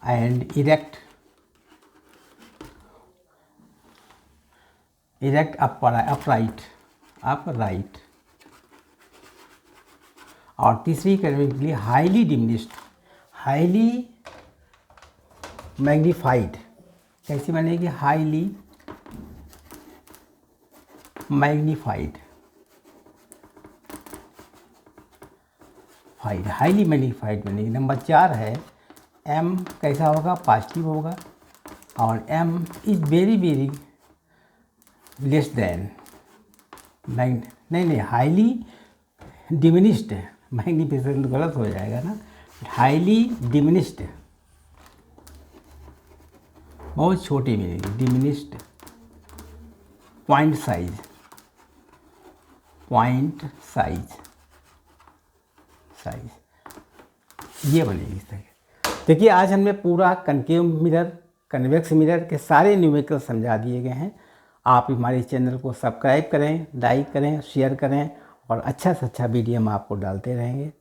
एंड इरेक्ट अपराइट, और तीसरी करने के लिए हाईली डिमिनिश्ड, हाईली मैग्नीफाइड। कैसी बनेगी, हाईली मैग्नीफाइड, हाईली मैग्नीफाइड बनेगी। नंबर 4 है m कैसा होगा, पॉजिटिव होगा, और m is very very less than नहीं हाईली डिमिनिश्ड है, मैग्नीफिकेशन गलत हो जाएगा ना, हाईली डिमिनिश्ड, बहुत छोटी मिलेगी, डिमिनिश्ड पॉइंट साइज ये बनेगी इस तरह। देखिए आज हमने पूरा कनकेव मिरर, कन्वेक्स मिरर के सारे न्यूमेरिकल समझा दिए गए हैं। आप हमारे चैनल को सब्सक्राइब करें, लाइक करें, शेयर करें, और अच्छा से अच्छा वीडियो हम आपको डालते रहेंगे।